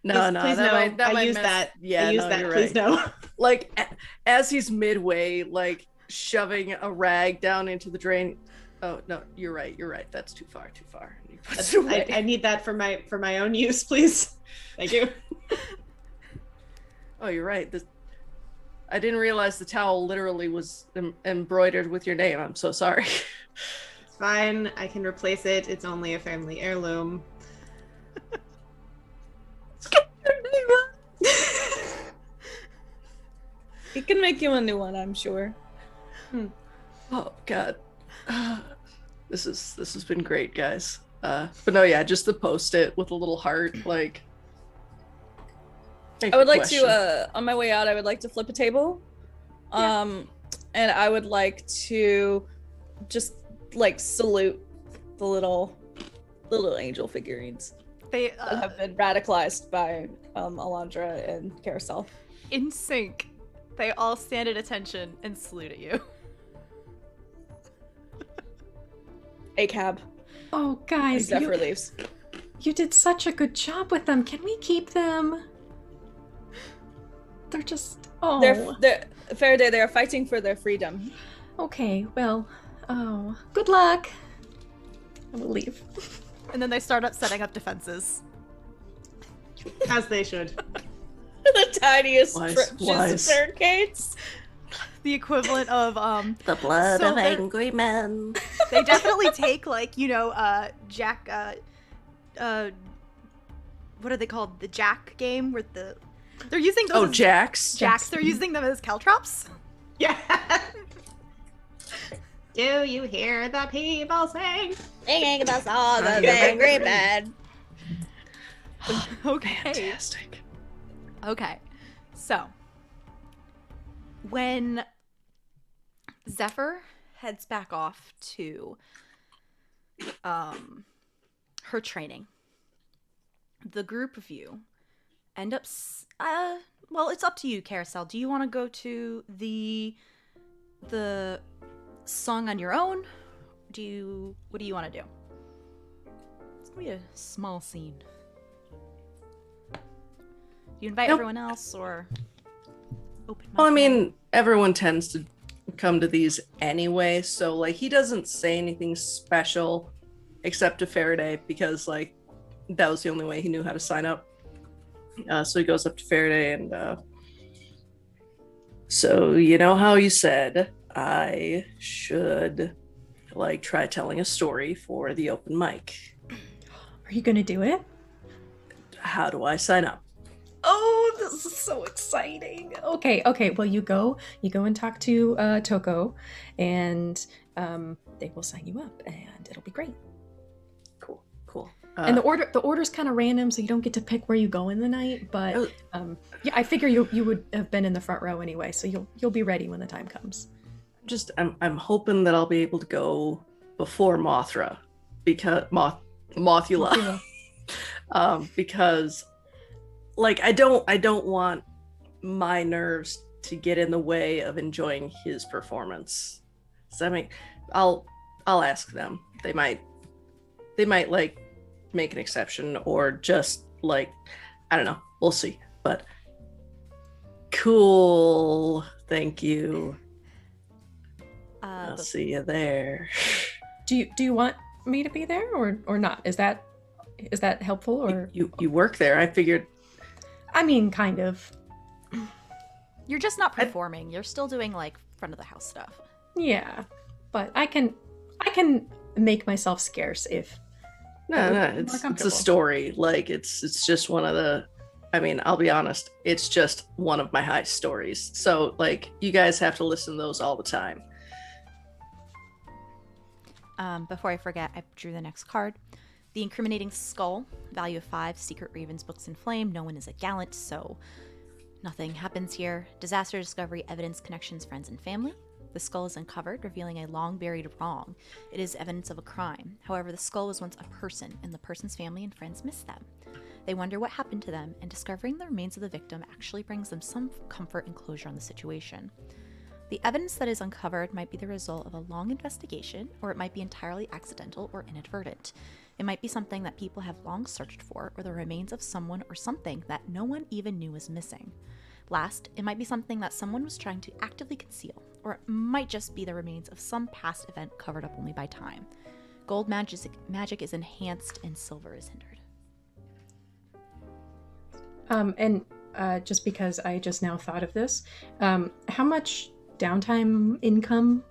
No, Please- no. please that no. might, that I might use mess- that. Yeah, I use no, that. you're Please right. no. Like as he's midway, like shoving a rag down into the drain. Oh no, you're right. You're right. That's too far. Too far. And he puts it away. I need that for my own use, please. Thank you. Oh, you're right. I didn't realize the towel literally was embroidered with your name. I'm so sorry. It's fine. I can replace it. It's only a family heirloom. He can make you a new one, I'm sure. Oh God, this has been great, guys. But no, yeah, just the post-it with a little heart, like. I would like to, on my way out, I would like to flip a table. And I would like to just like salute the little angel figurines They that have been radicalized by Alondra and Karosael. in sync. They all stand at attention and salute at you. A cab. Oh, guys, Zephyr leaves. you did such a good job with them. Can we keep them? They're just... Oh. They're Farideh, they are fighting for their freedom. Okay, well, oh, good luck. I will leave. And then they start up setting up defenses. As they should. The tiniest Wise. barricades. The equivalent of the blood so of they're- angry men. they definitely take like, Jack what are they called? The Jack game where they're using those Oh, as Jax. Jacks, they're using them as caltrops. Yeah. Do you hear the people sing? Singing the song of angry men. Okay. Fantastic. Okay. So, when Zephyr heads back off to her training, the group of you end up well, it's up to you, Karosael. Do you want to go to the song on your own? What do you want to do? It's gonna be a small scene. Do you invite Nope. everyone else or open mic Well, I night? mean, everyone tends to come to these anyway, so like he doesn't say anything special except to Farideh because like that was the only way he knew how to sign up. So he goes up to Farideh and so you know how you said I should like try telling a story for the open mic. Are you gonna do it? How do I sign up? Oh, this is so exciting. Okay. Well, you go and talk to Toko, and they will sign you up, and it'll be great. Cool. And the order's kind of random, so you don't get to pick where you go in the night. But yeah, I figure you would have been in the front row anyway, so you'll be ready when the time comes. I'm hoping that I'll be able to go before Mothra because Mothula. Because like I don't want my nerves to get in the way of enjoying his performance. So I mean, I'll ask them. They might like make an exception or just like I don't know. We'll see. But cool. Thank you. I'll see you there. Do you want me to be there or not? Is that helpful or You work there. I figured. I mean, kind of. You're just not performing. You're still doing like front of the house stuff. Yeah, but I can make myself scarce if No, more it's a comfortable. story. Like it's just one of the I mean, I'll be honest, it's just one of my high stories. So, like, you guys have to listen to those all the time. Before I forget, I drew the next card. The incriminating skull, value of 5, secret ravens, books in flame. No one is a gallant, so nothing happens here. Disaster discovery, evidence, connections, friends, and family. The skull is uncovered, revealing a long-buried wrong. It is evidence of a crime. However, the skull was once a person, and the person's family and friends miss them. They wonder what happened to them, and discovering the remains of the victim actually brings them some comfort and closure on the situation. The evidence that is uncovered might be the result of a long investigation, or it might be entirely accidental or inadvertent. It might be something that people have long searched for, or the remains of someone or something that no one even knew was missing. Last, it might be something that someone was trying to actively conceal, or it might just be the remains of some past event covered up only by time. Gold magic is enhanced and silver is hindered. Just because I just now thought of this, how much downtime income?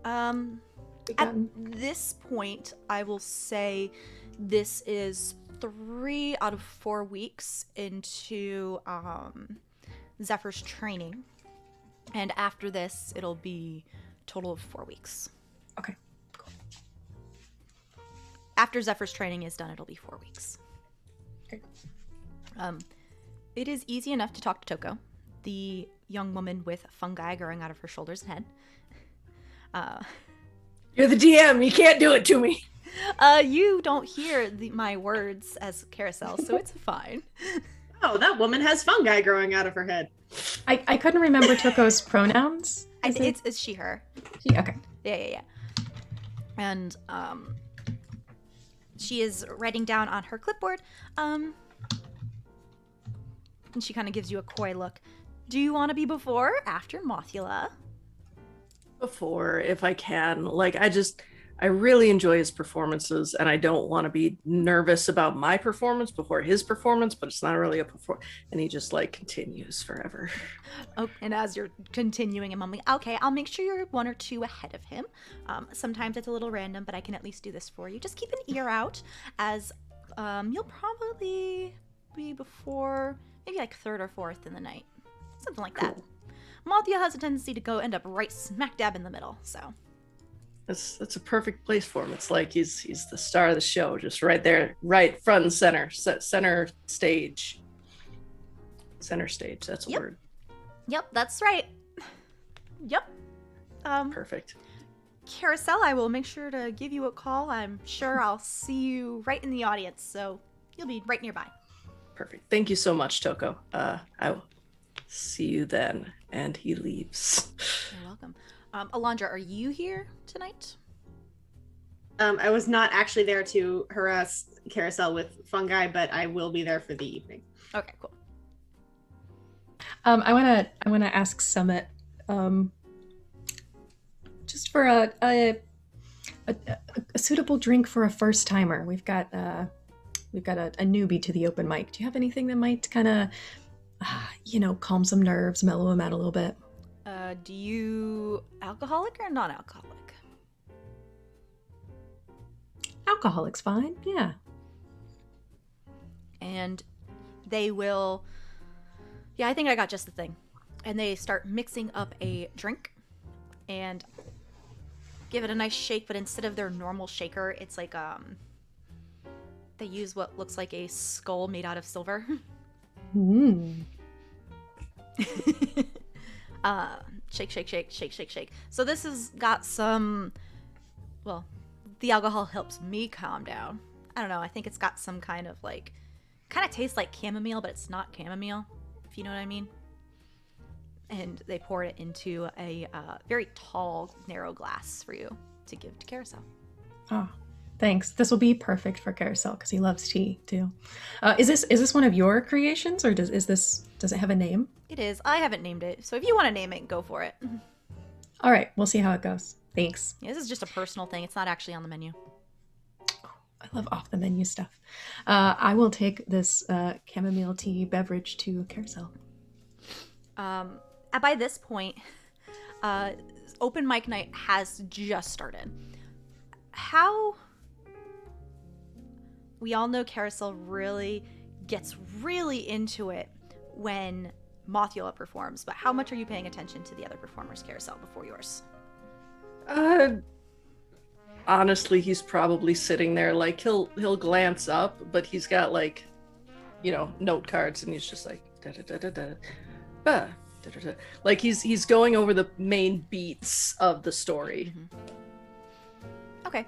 At this point, I will say this is 3 out of 4 weeks into Zephyr's training. And after this, it'll be a total of 4 weeks. Okay, cool. After Zephyr's training is done, it'll be 4 weeks. Okay. It is easy enough to talk to Toko, the young woman with fungi growing out of her shoulders and head. You're the DM. You can't do it to me. You don't hear my words as Karosael, so it's fine. Oh, that woman has fungi growing out of her head. I couldn't remember Toko's pronouns. It's she, her. She, okay. Yeah. And she is writing down on her clipboard. And she kind of gives you a coy look. Do you want to be before or after Mothula? Before, if I can. Like, I really enjoy his performances, and I don't want to be nervous about my performance before his performance, but it's not really a performance. And he just, like, continues forever. Oh, and as you're continuing and mumbling, okay, I'll make sure you're 1 or 2 ahead of him. Sometimes it's a little random, but I can at least do this for you. Just keep an ear out, as you'll probably be before, maybe like 3rd or 4th in the night. Something like that. Mothula has a tendency to end up right smack dab in the middle, so. That's a perfect place for him. It's like he's the star of the show, just right there, right front and center, center stage. Center stage, that's a word. Yep, that's right. Yep. Perfect. Karosael, I will make sure to give you a call. I'm sure I'll see you right in the audience, so you'll be right nearby. Perfect. Thank you so much, Toko. I will see you then. And he leaves. You're welcome. Alondra, are you here tonight? I was not actually there to harass Karosael with fungi, but I will be there for the evening. Okay, cool. I wanna ask Summit, just for a suitable drink for a first timer. We've got a newbie to the open mic. Do you have anything that might kind of calm some nerves, mellow them out a little bit? Do you alcoholic or non-alcoholic? Alcoholic's fine, yeah. And they will, I think I got just the thing. And they start mixing up a drink and give it a nice shake, but instead of their normal shaker, it's like, they use what looks like a skull made out of silver. Shake. So this has got some, the alcohol helps me calm down. I don't know, I think it's got some kind of tastes like chamomile, but it's not chamomile, if you know what I mean. And they pour it into a very tall, narrow glass for you to give to Karosael. Oh, thanks. This will be perfect for Karosael because he loves tea too. Is this one of your creations, or does it have a name? It is. I haven't named it, so if you want to name it, go for it. All right, we'll see how it goes. Thanks. Yeah, this is just a personal thing. It's not actually on the menu. Oh, I love off the menu stuff. I will take this chamomile tea beverage to Karosael. By this point, open mic night has just started. We all know Karosael really gets really into it when Mothula performs, but how much are you paying attention to the other performers, Karosael, before yours? Honestly, he's probably sitting there, like, he'll glance up, but he's got, like, note cards, and he's just like, da-da-da-da-da, da-da-da. Like, he's going over the main beats of the story. Mm-hmm. Okay.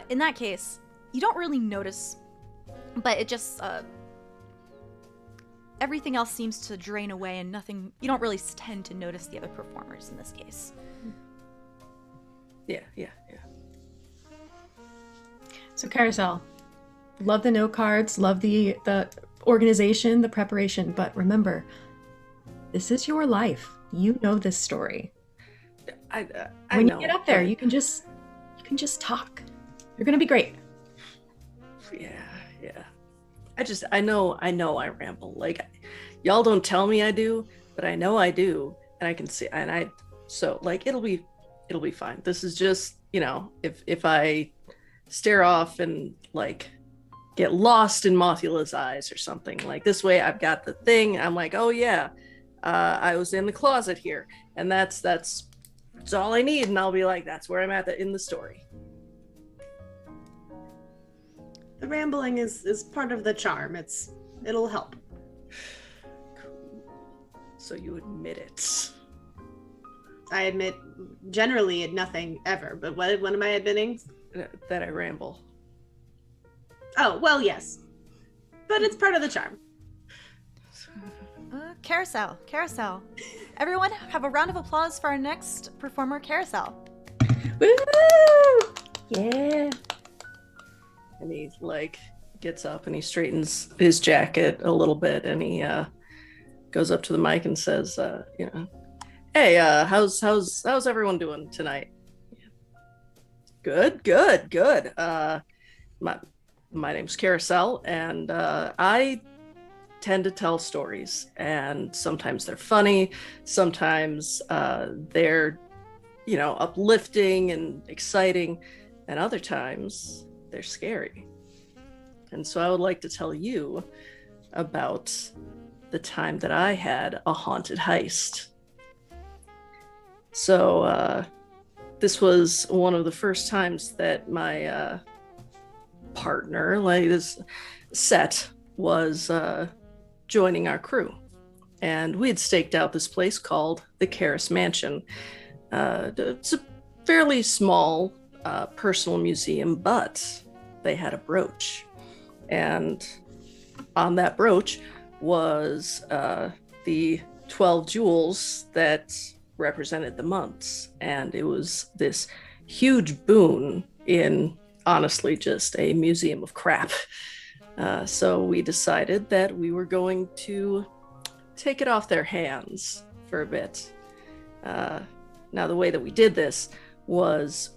In that case, you don't really notice, but it just, everything else seems to drain away, and you don't really tend to notice the other performers in this case. Yeah. So Karosael, love the note cards, love the organization, the preparation, but remember, this is your life. You know this story. I When know. you get up there, you can just talk. You're gonna be great. Yeah. I know I ramble. Like, y'all don't tell me I do, but I know I do, and I can see, so like it'll be fine. This is just, if I stare off and like get lost in Mothula's eyes or something, like this way I've got the thing. I'm like, oh yeah, I was in the closet here, and that's all I need, and I'll be like, that's where I'm at in the story. The rambling is part of the charm. It'll help. So you admit it. I admit generally nothing ever, but what am I admitting? That I ramble. Oh, well, yes. But it's part of the charm. Karosael. Everyone have a round of applause for our next performer, Karosael. Woo! Yeah. And he like gets up and he straightens his jacket a little bit, and he goes up to the mic and says, hey, how's everyone doing tonight? Good. My name's Karosael, and I tend to tell stories, and sometimes they're funny, sometimes they're uplifting and exciting, and other times they're scary. And so I would like to tell you about the time that I had a haunted heist. So this was one of the first times that my partner, like this Seth, was joining our crew. And we had staked out this place called the Karos Mansion. It's a fairly small personal museum, but they had a brooch. And on that brooch was the 12 jewels that represented the months. And it was this huge boon in, honestly, just a museum of crap. So we decided that we were going to take it off their hands for a bit. Now, the way that we did this was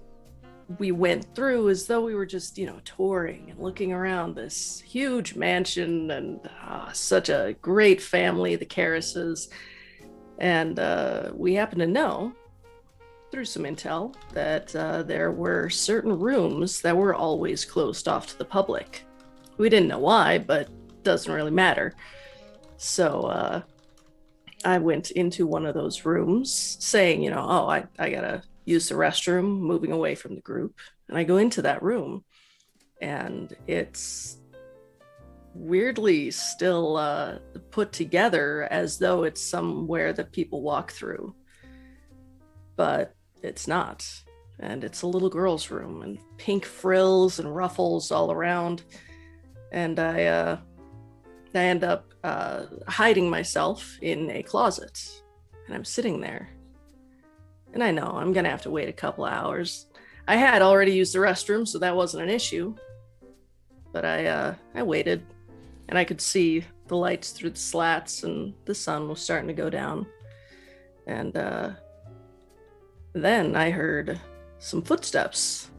we went through as though we were just, touring and looking around this huge mansion, and such a great family, the Karoses. And we happened to know through some intel that there were certain rooms that were always closed off to the public. We didn't know why, but it doesn't really matter. So I went into one of those rooms saying, I gotta use the restroom, moving away from the group. And I go into that room, and it's weirdly still put together as though it's somewhere that people walk through. But it's not. And it's a little girl's room, and pink frills and ruffles all around. And I end up hiding myself in a closet. And I'm sitting there. And I know I'm going to have to wait a couple hours. I had already used the restroom, so that wasn't an issue. But I waited, and I could see the lights through the slats, and the sun was starting to go down. And then I heard some footsteps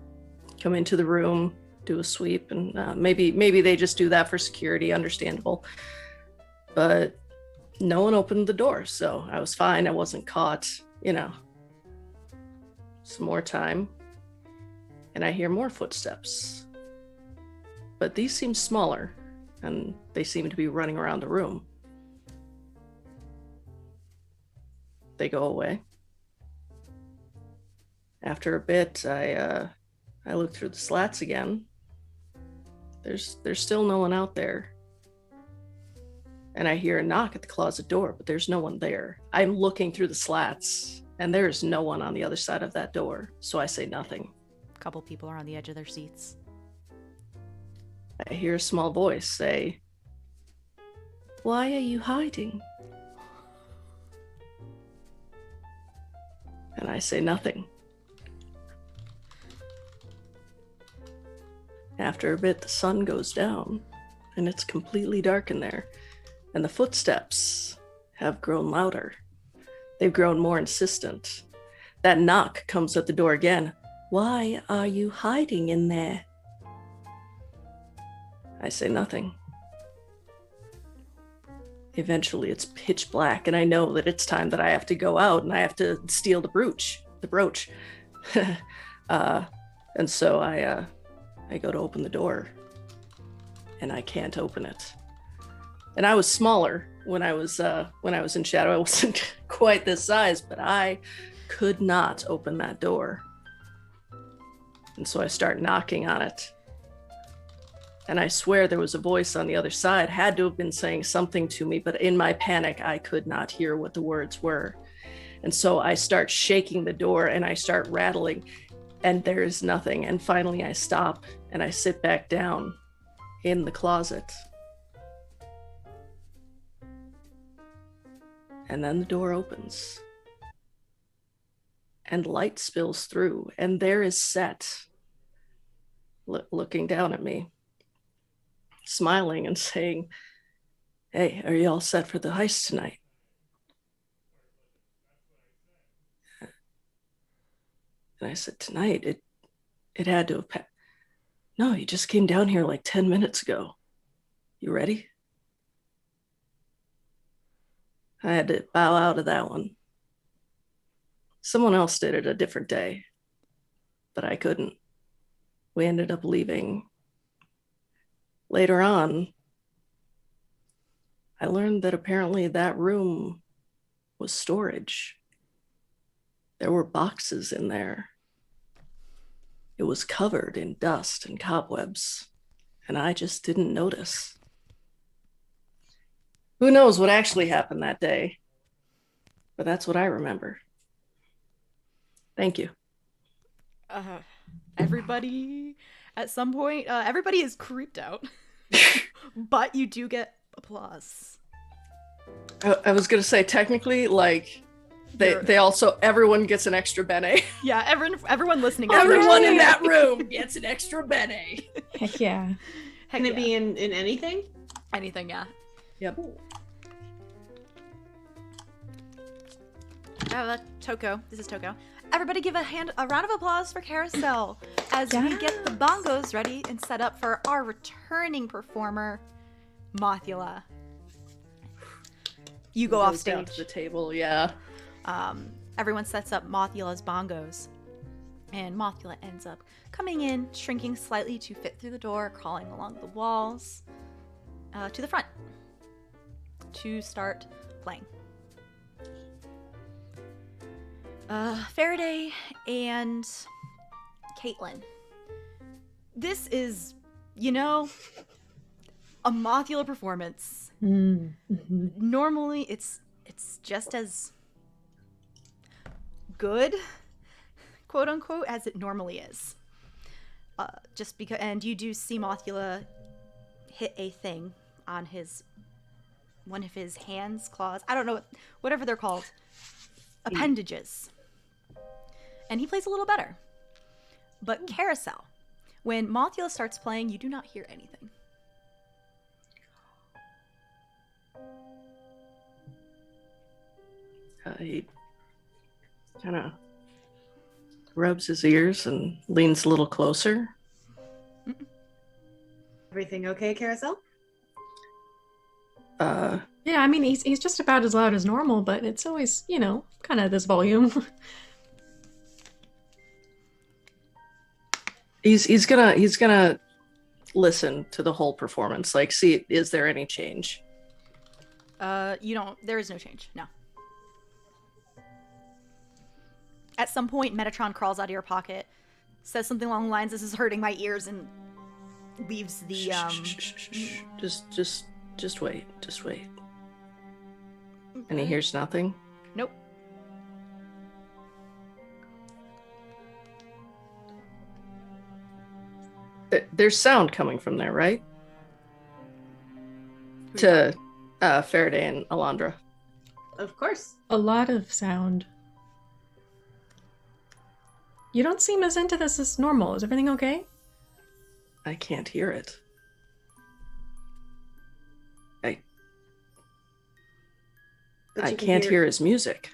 come into the room, do a sweep, and maybe they just do that for security, understandable. But no one opened the door, so I was fine. I wasn't caught, Some more time, and I hear more footsteps. But these seem smaller. and they seem to be running around the room. They go away. After a bit, I look through the slats again. There's still no one out there. And I hear a knock at the closet door, but there's no one there. I'm looking through the slats, and there's no one on the other side of that door, so I say nothing. A couple people are on the edge of their seats. I hear a small voice say, "Why are you hiding?" And I say nothing. After a bit, the sun goes down, and it's completely dark in there, and the footsteps have grown louder. They've grown more insistent. That knock comes at the door again. "Why are you hiding in there?" I say nothing. Eventually, it's pitch black, and I know that it's time that I have to go out and I have to steal the brooch. And so I go to open the door, and I can't open it. And I was smaller when I was in shadow. I wasn't quite this size, but I could not open that door. And so I start knocking on it. And I swear there was a voice on the other side, had to have been saying something to me, but in my panic, I could not hear what the words were. And so I start shaking the door and I start rattling, and there is nothing. And finally I stop and I sit back down in the closet. And then the door opens and light spills through, and there is Seth looking down at me, smiling and saying, "Hey, are you all set for the heist tonight?" And I said, "Tonight? It had to have No, you just came down here like 10 minutes ago. You ready?" I had to bow out of that one. Someone else did it a different day, but I couldn't. We ended up leaving. Later on, I learned that apparently that room was storage. There were boxes in there. It was covered in dust and cobwebs, and I just didn't notice. Who knows what actually happened that day? But that's what I remember. Thank you. Everybody, at some point, everybody is creeped out. But you do get applause. I was going to say, technically, like, they also, everyone gets an extra bene. Yeah, everyone listening. Everyone in that room gets an extra bene. Heck yeah. Can it be in anything? Anything, yeah. Yep. Toko. This is Toko. Everybody give a round of applause for Karosael as we get the bongos ready and set up for our returning performer, Mothula. You go off stage. Down to the table, yeah. Everyone sets up Mothula's bongos, and Mothula ends up coming in, shrinking slightly to fit through the door, crawling along the walls to the front to start playing. Farideh and Caitlin. This is, a Mothula performance. Mm-hmm. Normally, it's just as good, quote unquote, as it normally is. Just because, and you do see Mothula hit a thing on one of his hands, claws. I don't know, whatever they're called, appendages. And he plays a little better. But Karosael, when Mothula starts playing, you do not hear anything. He kind of rubs his ears and leans a little closer. Everything okay, Karosael? Yeah, I mean, he's just about as loud as normal, but it's always, kind of this volume. He's gonna listen to the whole performance? Like, see, is there any change? You don't. There is no change. No. At some point, Metatron crawls out of your pocket, says something along the lines, "This is hurting my ears," and leaves the Shh. Just wait. Just wait. And he hears nothing. Nope. There's sound coming from there, right? To Farideh and Alondra. Of course. A lot of sound. You don't seem as into this as normal. Is everything okay? I can't hear it. But I you can can't hear his music.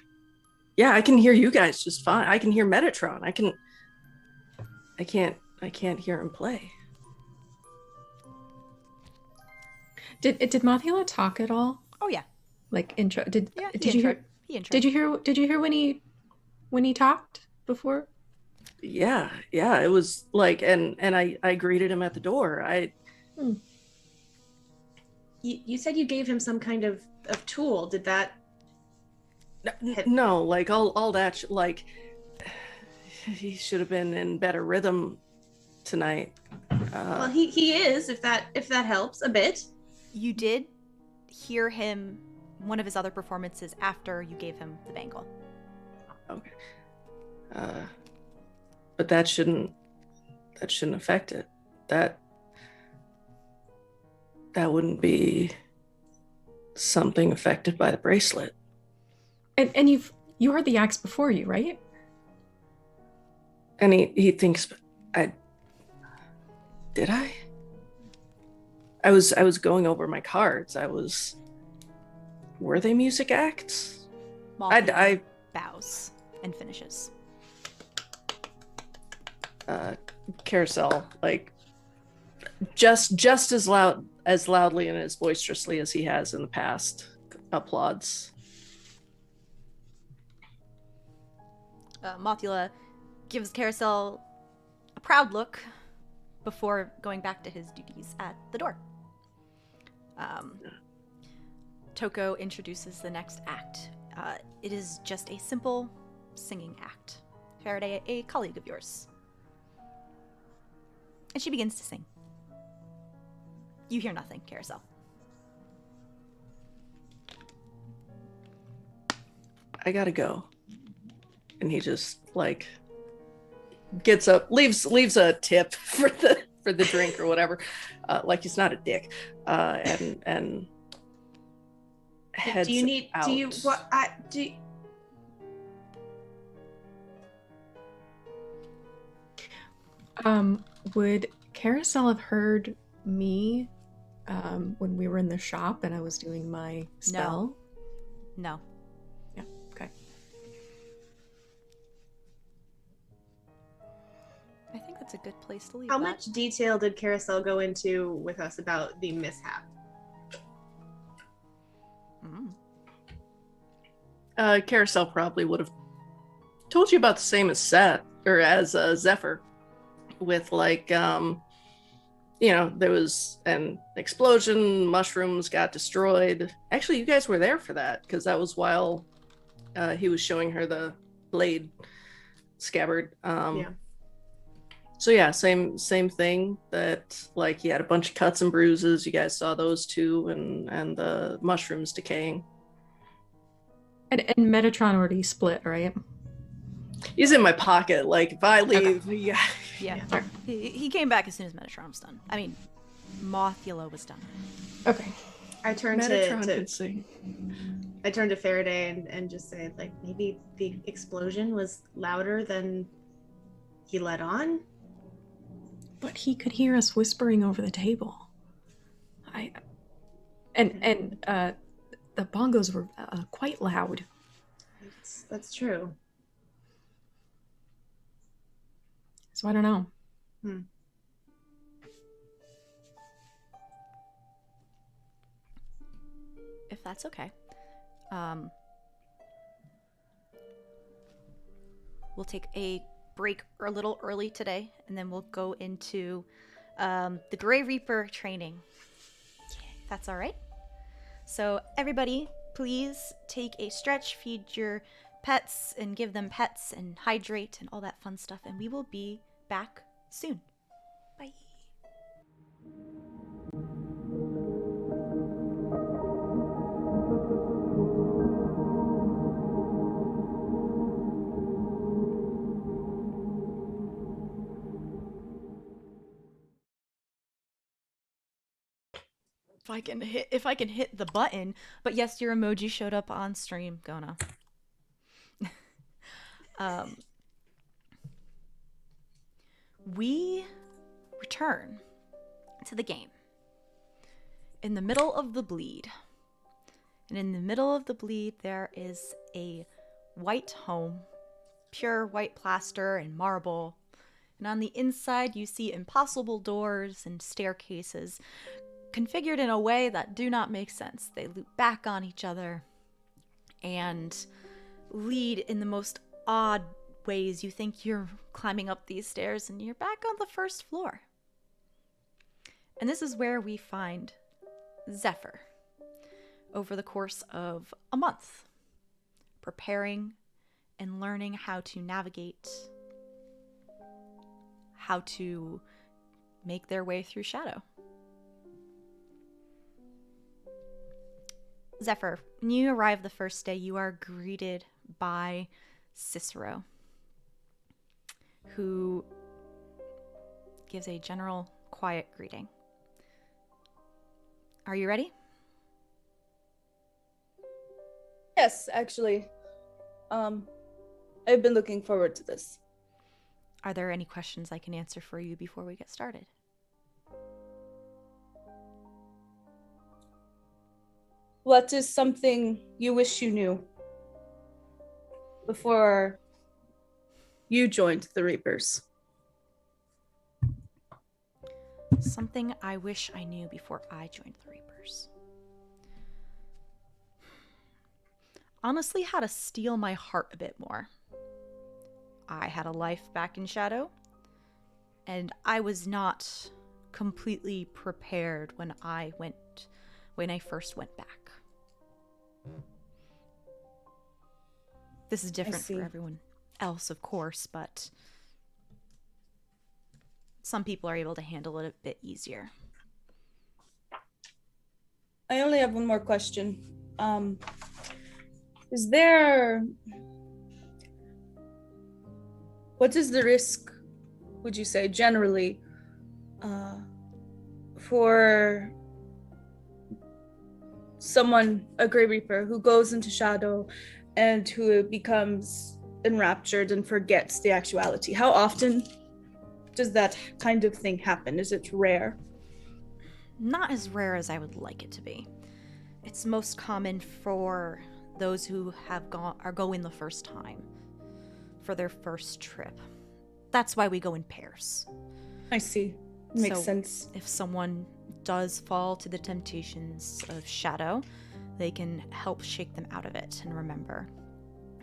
Yeah, I can hear you guys just fine. I can hear Metatron. I can't hear him play. Did Mothula talk at all? Oh yeah. Like intro? Did He you hear? He introed. Did you hear when he talked before? Yeah. It was like, and I greeted him at the door. You said you gave him some kind of tool. Did that? No, like all that. Like, he should have been in better rhythm tonight. Well, he is. If that helps a bit. You did hear him one of his other performances after you gave him the bangle. Okay. But that shouldn't affect it. That wouldn't be something affected by the bracelet. And you heard the axe before you, right? And he thinks did I? I was going over my cards. Were they music acts? Mothula bows and finishes. Karosael, like, just as loudly and as boisterously as he has in the past, applauds. Mothula gives Karosael a proud look before going back to his duties at the door. Toko introduces the next act. It is just a simple singing act. Farideh, a colleague of yours. And she begins to sing. You hear nothing, Karosael. I gotta go. And he just, like, gets up, leaves a tip for the drink or whatever, like he's not a dick, and heads out. Would Karosael have heard me when we were in the shop and I was doing my spell? No. Yeah. Okay. I think that's a good place to leave How that. much detail did Karosael go into with us about the mishap? Karosael probably would have told you about the same as Seth, or as Zephyr, with, like, there was an explosion, mushrooms got destroyed. Actually, you guys were there for that, because that was while he was showing her the blade scabbard. Yeah. So yeah, same thing, that, like, he had a bunch of cuts and bruises. You guys saw those too, and the mushrooms decaying. And Metatron already split, right? He's in my pocket. Like, if I leave, Okay. yeah. Yeah. He came back as soon as Metatron was done. I mean, Mothula was done. Okay. I turned Metatron to could sing. I turned to Farideh and just said, like, maybe the explosion was louder than he let on. But he could hear us whispering over the table. And the bongos were quite loud. That's true. So I don't know. If that's okay. We'll take a break a little early today, and then we'll go into the Grey Reaper training. If that's all right. So everybody, please take a stretch, feed your pets and give them pets and hydrate and all that fun stuff. And we will be back soon. Bye. If I can hit the button. But yes, your emoji showed up on stream, Gonah. We return to the game in the middle of the bleed. And in the middle of the bleed, there is a white home, pure white plaster and marble. And on the inside, you see impossible doors and staircases configured in a way that do not make sense. They loop back on each other and lead in the most odd ways. You think you're climbing up these stairs and you're back on the first floor. And this is where we find Zephyr over the course of a month, preparing and learning how to navigate, how to make their way through shadow. Zephyr, when you arrive the first day, you are greeted by Cicero, who gives a general quiet greeting. Are you ready? Yes, actually. I've been looking forward to this. Are there any questions I can answer for you before we get started? What is something you wish you knew before you joined the Reapers? Something I wish I knew before I joined the Reapers. Honestly, how to steal my heart a bit more. I had a life back in Shadow, and I was not completely prepared when I first went back. This is different for everyone else, of course, but some people are able to handle it a bit easier. I only have one more question. What is the risk, would you say, generally, for someone, a Grey Reaper, who goes into Shadow and who becomes enraptured and forgets the actuality? How often does that kind of thing happen? Is it rare? Not as rare as I would like it to be. It's most common for those who are going the first time, for their first trip. That's why we go in pairs. I see. Makes sense. If someone does fall to the temptations of Shadow, they can help shake them out of it and remember.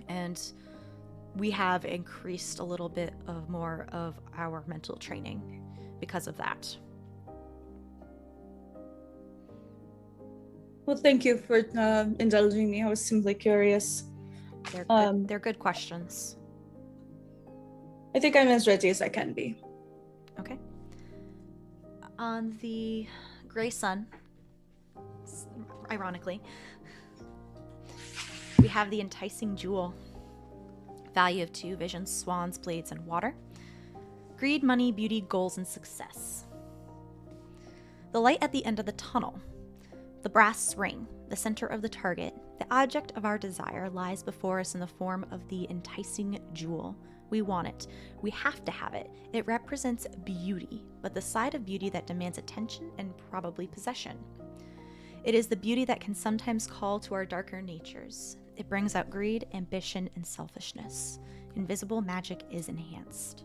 And we have increased a little bit more of our mental training because of that. Well, thank you for indulging me. I was simply curious. They're good questions. I think I'm as ready as I can be. Okay. On the Grey Sun, ironically, we have the enticing jewel. Value of 2, visions, swans, blades, and water. Greed, money, beauty, goals, and success. The light at the end of the tunnel. The brass ring, the center of the target. The object of our desire lies before us in the form of the enticing jewel. We want it. We have to have it. It represents beauty, but the side of beauty that demands attention and probably possession. It is the beauty that can sometimes call to our darker natures. It brings out greed, ambition, and selfishness. Invisible magic is enhanced.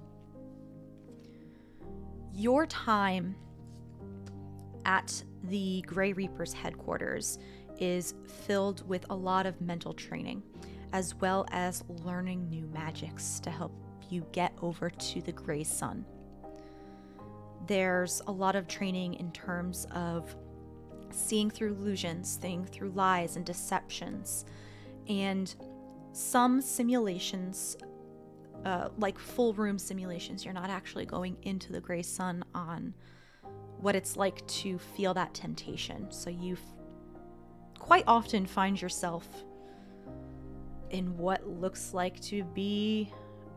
Your time at the Grey Reaper's headquarters is filled with a lot of mental training, as well as learning new magics to help you get over to the Grey Sun. There's a lot of training in terms of seeing through illusions, seeing through lies and deceptions, and some simulations, like full room simulations, you're not actually going into the Grey Sun on what it's like to feel that temptation. So you quite often find yourself in what looks like to be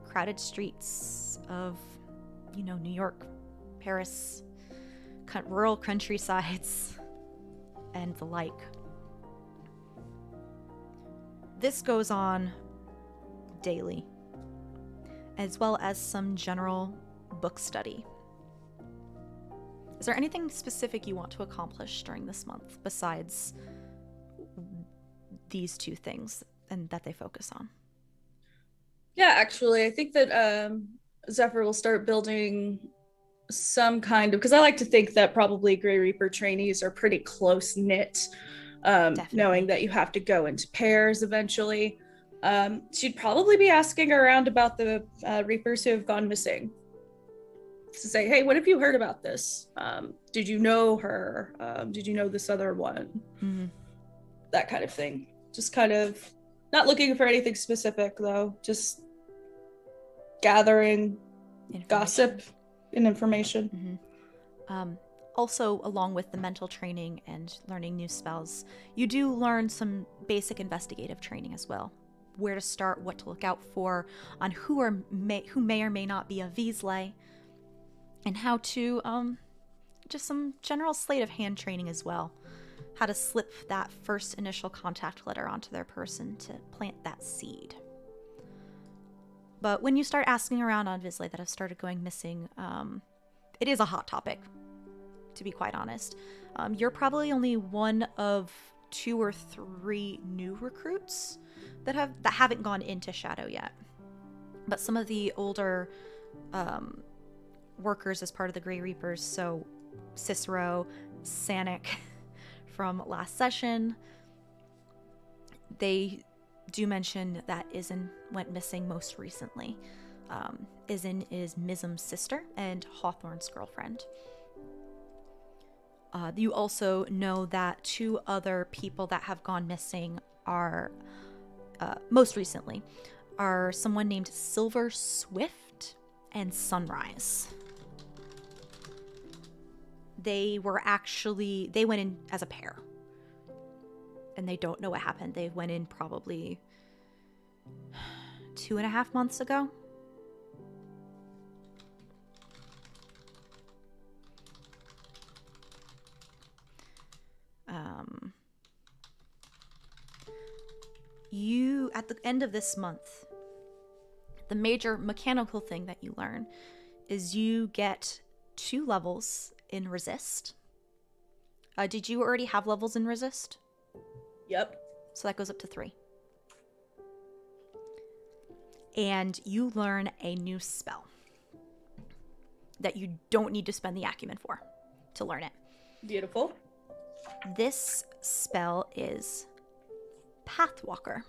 crowded streets of, New York, Paris, rural countrysides, and the like. This goes on daily, as well as some general book study. Is there anything specific you want to accomplish during this month besides these two things and that they focus on? Yeah, actually, I think that Zephyr will start building some kind of, because I like to think that probably Grey Reaper trainees are pretty close knit, knowing that you have to go into pairs eventually. She'd probably be asking around about the Reapers who have gone missing, to say, hey, what have you heard about this? Did you know her? Did you know this other one? Mm-hmm. That kind of thing. Just kind of not looking for anything specific, though. Just gathering gossip and information. Mm-hmm. Also, along with the mental training and learning new spells, you do learn some basic investigative training as well. Where to start, what to look out for, on who may or may not be a Weasley, and how to, just some general sleight of hand training as well. How to slip that first initial contact letter onto their person to plant that seed. But when you start asking around on Weasley that have started going missing, it is a hot topic, to be quite honest. You're probably only one of 2 or 3 new recruits that haven't gone into Shadow yet. But some of the older workers as part of the Grey Reapers, so Cicero, Sanic from last session, they do mention that Izen went missing most recently. Izen is Mizum's sister and Hawthorne's girlfriend. You also know that 2 other people that have gone missing are, most recently, are someone named Silver Swift and Sunrise. They went in as a pair. And they don't know what happened. They went in probably 2.5 months ago. At the end of this month, the major mechanical thing that you learn is you get 2 levels in Resist. Did you already have levels in Resist? Yep. So that goes up to 3. And you learn a new spell that you don't need to spend the acumen for to learn it. Beautiful. This spell is Pathwalker.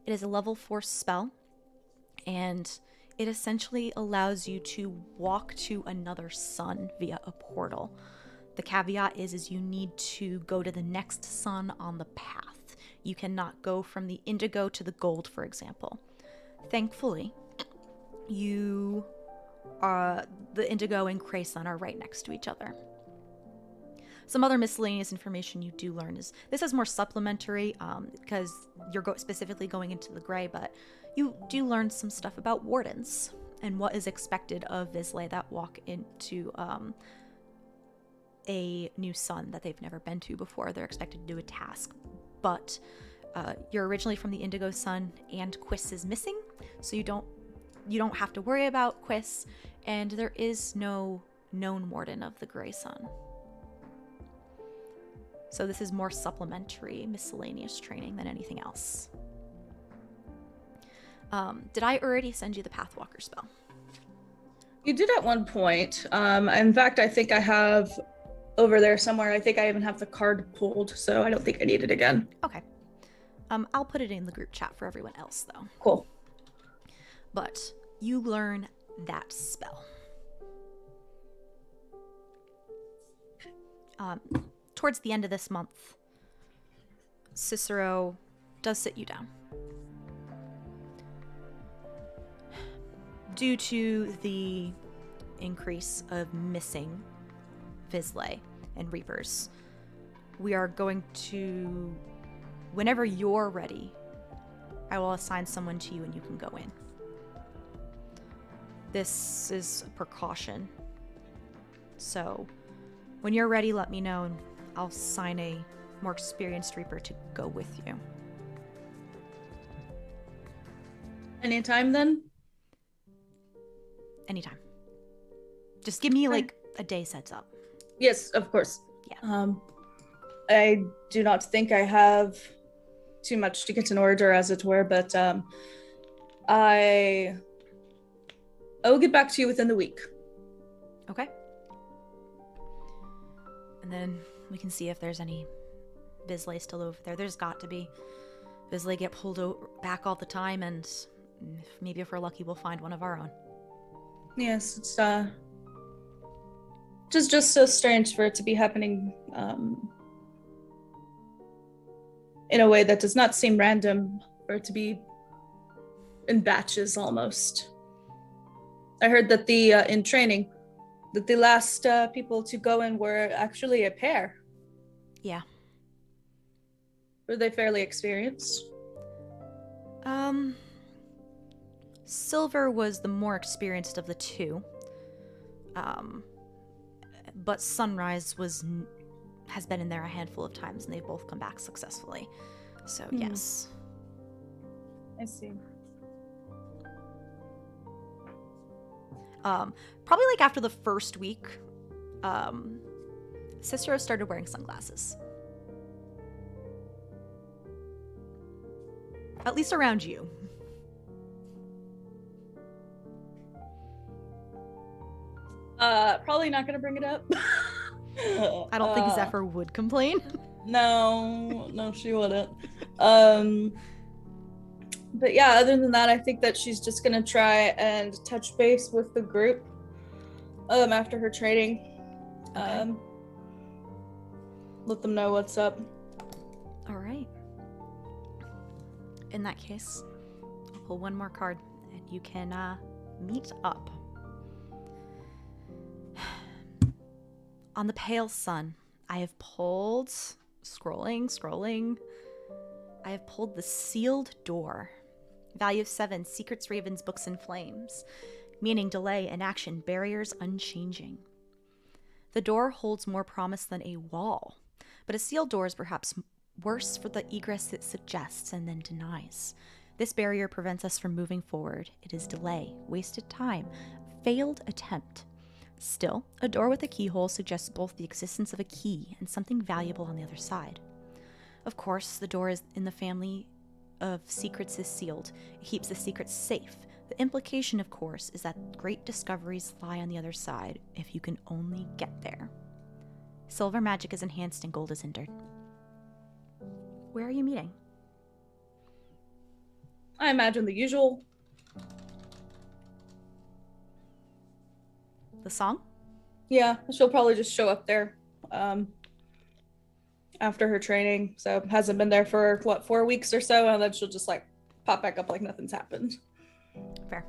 It is a level 4 spell, and it essentially allows you to walk to another sun via a portal. The caveat is you need to go to the next sun on the path. You cannot go from the indigo to the gold, for example. Thankfully, the indigo and Grey Sun are right next to each other. Some other miscellaneous information you do learn is, this is more supplementary because you're specifically going into the Grey, but you do learn some stuff about wardens and what is expected of Weasley that walk into a new sun that they've never been to before. They're expected to do a task, but you're originally from the Indigo Sun, and Quiss is missing, so you don't have to worry about Quiss, and there is no known warden of the Grey Sun. So this is more supplementary, miscellaneous training than anything else. Did I already send you the Pathwalker spell? You did at one point. In fact, I think I have over there somewhere. I think I even have the card pulled, so I don't think I need it again. Okay. I'll put it in the group chat for everyone else, though. Cool. But you learn that spell. Towards the end of this month, Cicero does sit you down. Due to the increase of missing Vizsla and Reapers, we are going to, whenever you're ready, I will assign someone to you and you can go in. This is a precaution. So when you're ready, let me know and I'll assign a more experienced Reaper to go with you. Anytime then? Anytime. Just give me like a day's heads up. Yes, of course. Yeah. I do not think I have too much to get in order, as it were, but I will get back to you within the week. Okay. And then we can see if there's any Vizsla still over there. There's got to be. Vizsla get pulled back all the time, and maybe if we're lucky, we'll find one of our own. Yes, it's just so strange for it to be happening in a way that does not seem random, for it to be in batches almost. I heard that in training, that the last people to go in were actually a pair. Yeah. Were they fairly experienced? Silver was the more experienced of the two. But Sunrise has been in there a handful of times, and they've both come back successfully. So, yes. I see. Probably like after the first week, Cicero started wearing sunglasses. At least around you. Probably not gonna bring it up. I don't think Zephyr would complain. No, she wouldn't. But yeah, other than that, I think that she's just gonna try and touch base with the group after her training. Okay. Let them know what's up. All right. In that case, I'll pull one more card and you can meet up. On the pale sun, I have pulled, scrolling, I have pulled the sealed door. Value of 7, secrets, ravens, books, and flames. Meaning delay, inaction, barriers unchanging. The door holds more promise than a wall, but a sealed door is perhaps worse for the egress it suggests and then denies. This barrier prevents us from moving forward. It is delay, wasted time, failed attempt. Still, a door with a keyhole suggests both the existence of a key and something valuable on the other side. Of course, the door is in the family of secrets is sealed. It keeps the secrets safe. The implication, of course, is that great discoveries lie on the other side if you can only get there. Silver magic is enhanced and gold is hindered. Where are you meeting? I imagine the usual. The song? Yeah, she'll probably just show up there after her training. So hasn't been there for 4 weeks or so, and then she'll just like pop back up like nothing's happened. Fair.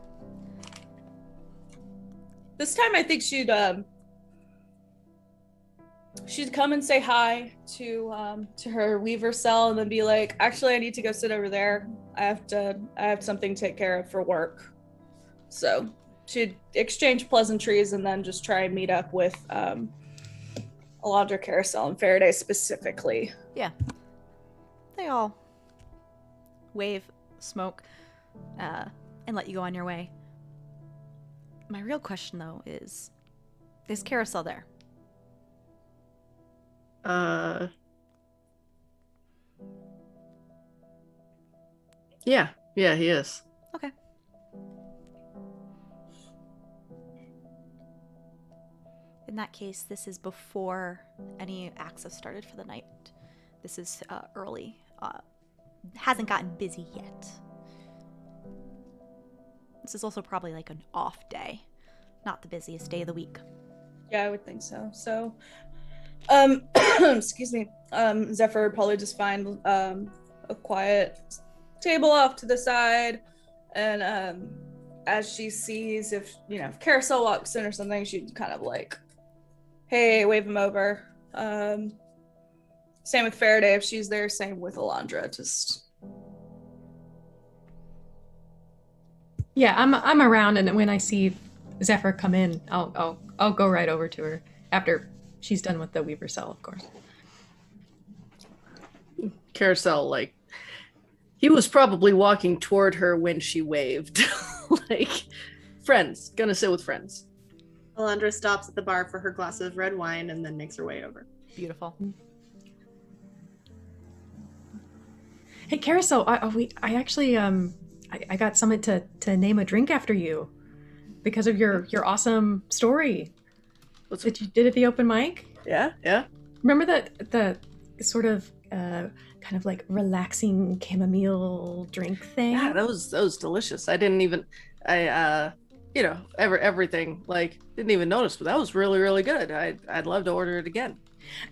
This time I think she'd come and say hi to her weaver cell and then be like, actually I need to go sit over there. I have something to take care of for work. So she'd exchange pleasantries and then just try and meet up with Alondra, Karosael, and Farideh specifically. Yeah. They all wave, smoke, and let you go on your way. My real question, though, is Karosael there? Yeah, he is. Okay. In that case, this is before any acts have started for the night. This is early. Hasn't gotten busy yet. This is also probably like an off day. Not the busiest day of the week. Yeah, I would think so. So Excuse me. Zephyr would probably just find a quiet table off to the side, and as she sees if Karosael walks in or something, she'd kind of like, hey, wave him over. Same with Farideh if she's there. Same with Alondra. Just Yeah, I'm around, and when I see Zephyr come in, I'll go right over to her after she's done with the Weaver cell, of course. Karosael, like, he was probably walking toward her when she waved. Like, friends, gonna sit with friends. Alondra stops at the bar for her glass of red wine and then makes her way over. Beautiful. Hey, Karosael, I actually I got someone to name a drink after you because of your awesome story that you did at the open mic. Yeah. Remember the sort of kind of like relaxing chamomile drink thing? Yeah, that was delicious. I didn't even everything, like, didn't even notice, but that was really, really good. I'd love to order it again.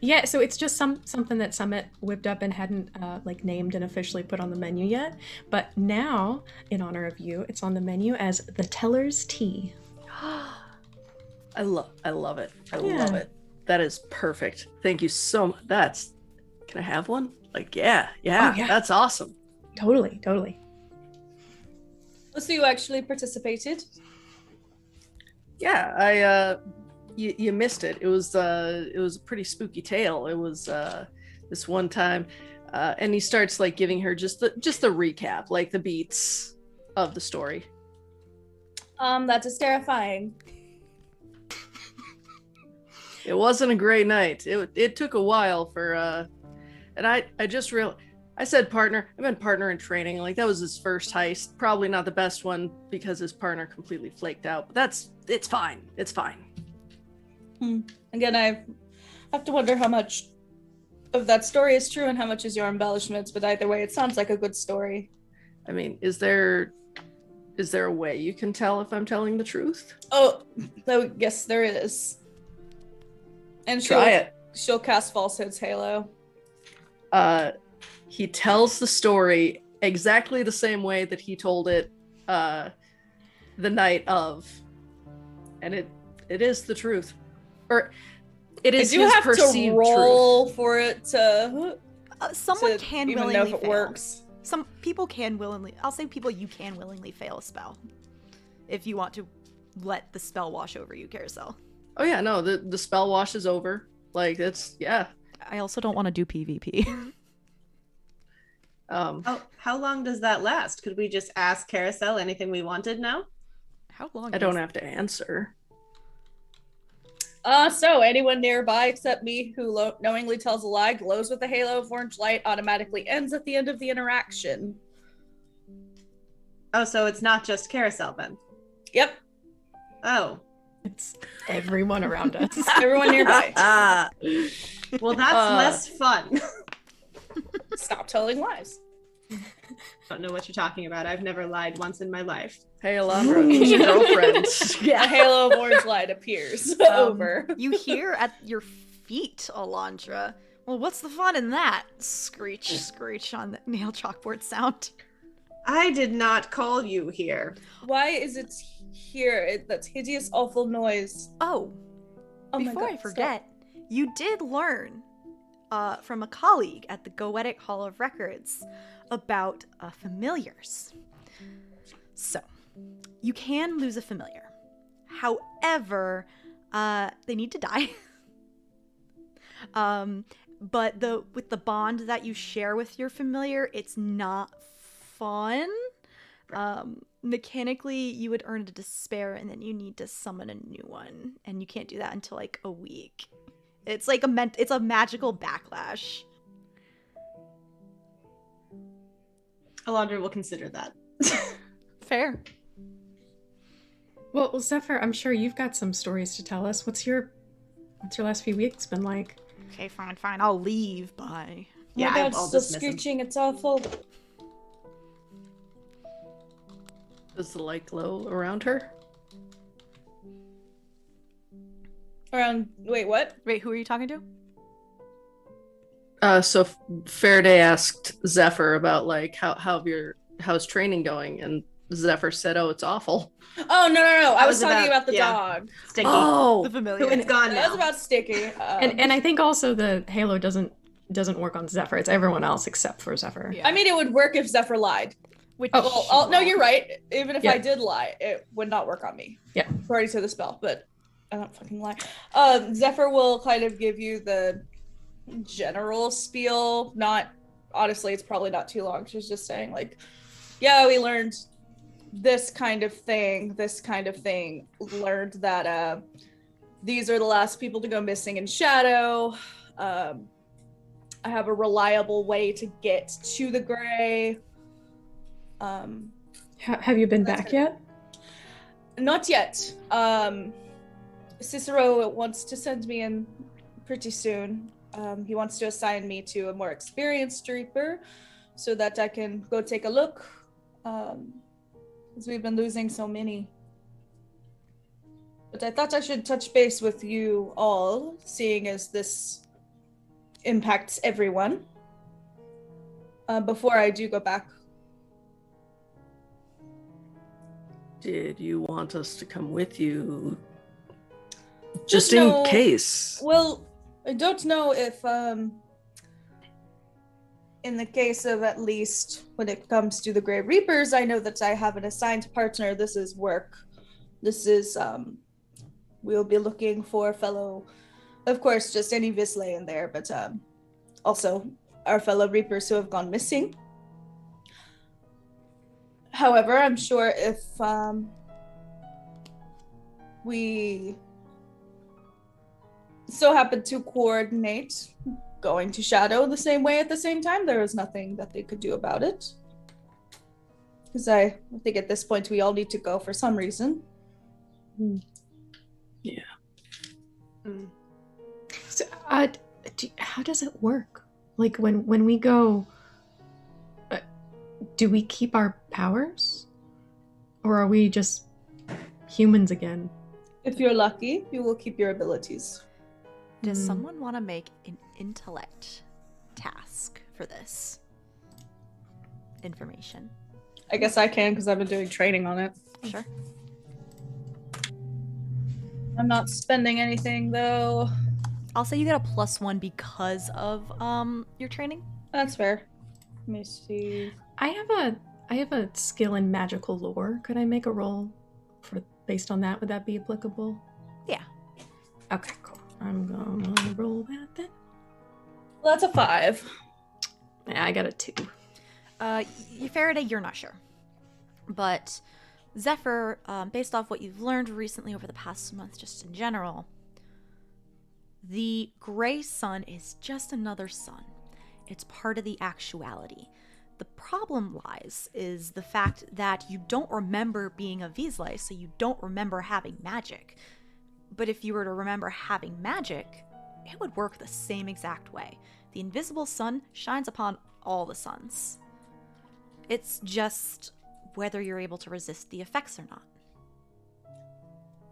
Yeah, so it's just something that Summit whipped up and hadn't like named and officially put on the menu yet. But now, in honor of you, it's on the menu as the Teller's Tea. I love it. I love it. That is perfect. Thank you so much. Can I have one? Like, yeah, that's awesome. Totally. so you actually participated? Yeah, you missed it. It was a pretty spooky tale. It was this one time, and he starts like giving her just the recap, like the beats of the story. That is terrifying. It wasn't a great night. It took a while for and I just realized, I said partner. I meant partner in training. Like, that was his first heist. Probably not the best one because his partner completely flaked out. But it's fine. It's fine. Again, I have to wonder how much of that story is true and how much is your embellishments. But either way, it sounds like a good story. I mean, is there a way you can tell if I'm telling the truth? Oh, yes, there is. And Try it. She'll cast Falsehood's Halo. He tells the story exactly the same way that he told it the night of, and it is the truth, or it is his perceived truth. I do have to roll for it to. Someone can even willingly know if it fail. Works. Some people can willingly. I'll say people you can willingly fail a spell if you want to let the spell wash over you, Karosael. Oh yeah, no, the spell washes over. Like, it's I also don't want to do PvP. How long does that last? Could we just ask Karosael anything we wanted now? How long? I don't have to answer. So anyone nearby except me who knowingly tells a lie glows with a halo of orange light automatically ends at the end of the interaction. Oh, so it's not just Karosael then? Yep. Oh. It's everyone around us. Everyone nearby. Well, that's less fun. Stop telling lies. I don't know what you're talking about. I've never lied once in my life. Hey, Alondra, she's your girlfriend. A halo of orange light appears over. You hear at your feet, Alondra. Well, what's the fun in that? Screech, screech on the nail chalkboard sound. I did not call you here. Why is it here? That hideous, awful noise. Oh, my before God, I forget, you did learn from a colleague at the Goetic Hall of Records about familiars. So, you can lose a familiar. However, they need to die. But with the bond that you share with your familiar, it's not fun. Mechanically, you would earn a despair, and then you need to summon a new one, and you can't do that until like a week. It's like it's a magical backlash. Alondra will consider that. Fair. Well, Zephyr, I'm sure you've got some stories to tell us. What's your last few weeks been like? Okay, fine. I'll leave. Bye. Yeah, my God, I'll still dismiss him. screeching. It's awful. Does the light glow around her? Wait, what? Wait, who are you talking to? So Faraday asked Zephyr about like how's training going, and Zephyr said, "Oh, it's awful." Oh no! I was talking about the yeah, dog. Sticky. Oh, The familiar. It's gone That was now. about Sticky. And I think also the halo doesn't work on Zephyr. It's everyone else except for Zephyr. Yeah. I mean, it would work if Zephyr lied. Which, Well, no, you're right. Even if Yeah. I did lie, it would not work on me. Yeah. According to the spell, but I don't fucking lie. Zephyr will kind of give you the general spiel. Not, honestly, it's probably not too long. She's just saying like, yeah, we learned this kind of thing. Learned that these are the last people to go missing in Shadow. I have a reliable way to get to the Gray. Have you been back yet? Not yet. Cicero wants to send me in pretty soon. He wants to assign me to a more experienced Reaper so that I can go take a look. Because we've been losing so many. But I thought I should touch base with you all, seeing as this impacts everyone. Before I do go back. did you want us to come with you? Just in case. Well, I don't know if, in the case of at least when it comes to the Grey Reapers, I know that I have an assigned partner. This is work. This is, we'll be looking for a fellow, of course, just any Visley in there, but also our fellow Reapers who have gone missing. However, I'm sure if we so happen to coordinate going to Shadow the same way at the same time, there is nothing that they could do about it. Because I think at this point we all need to go for some reason. Yeah. So, how does it work? Like when we go, do we keep our powers, or are we just humans again? If you're lucky, you will keep your abilities. Does someone want to make an intellect task for this information? I guess I can because I've been doing training on it. Sure. I'm not spending anything though. I'll say you get a +1 because of your training. That's fair. Let me see. I have a skill in magical lore. Could I make a roll based on that? Would that be applicable? Yeah. Okay, cool. I'm gonna roll that then. Well, that's a 5. Yeah, I got a 2. Faraday, you're not sure. But Zephyr, based off what you've learned recently over the past month, just in general, the gray sun is just another sun. It's part of the actuality. The problem lies is the fact that you don't remember being a Visley, so you don't remember having magic. But if you were to remember having magic, it would work the same exact way. The invisible sun shines upon all the suns. It's just whether you're able to resist the effects or not.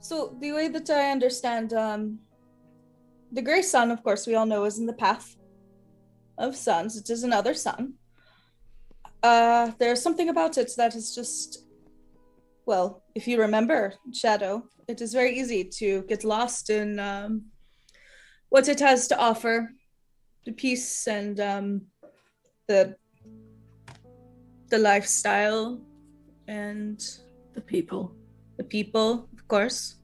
So the way that I understand, the gray sun, of course, we all know is in the path of suns. It is another sun. There's something about it that is just, well, if you remember Shadow, it is very easy to get lost in what it has to offer, the peace and the lifestyle and The people. of course.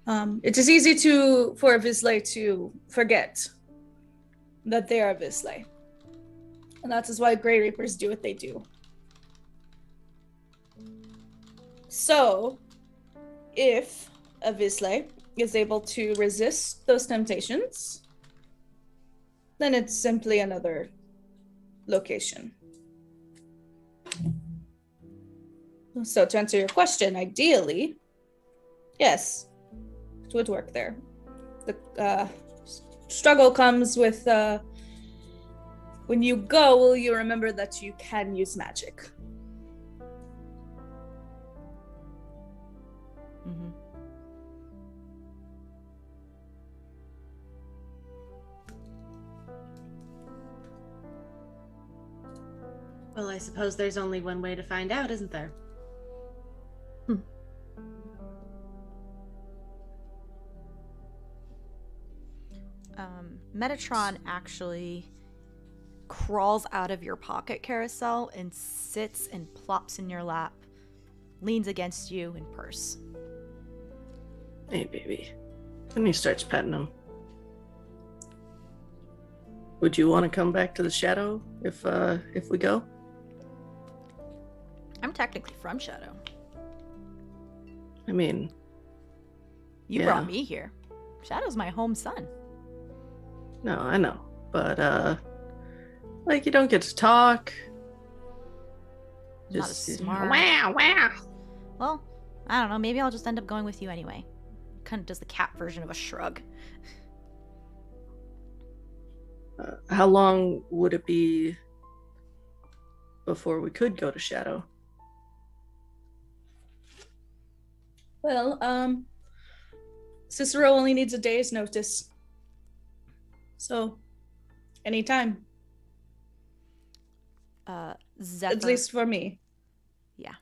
It is easy for a Visley to forget that they are a Visley. And that is why Grey Reapers do what they do. So, if a Visley is able to resist those temptations, then it's simply another location. So to answer your question, ideally, yes, it would work there. The struggle comes with when you go, will you remember that you can use magic? Mm-hmm. Well, I suppose there's only one way to find out, isn't there? Metatron actually crawls out of your pocket, Karosael, and sits and plops in your lap, leans against you and purrs. Hey, baby. And he starts petting him. Would you want to come back to the shadow if we go? I'm technically from Shadow. I mean, You yeah. brought me here. Shadow's my home son. No, I know. But, like, you don't get to talk. Not as smart. Wow, wow. Well, I don't know. Maybe I'll just end up going with you anyway. Kind of does the cat version of a shrug. How long would it be before we could go to Shadow? Well, Cicero only needs a day's notice. So, anytime. Zephyr. At least for me. Yeah.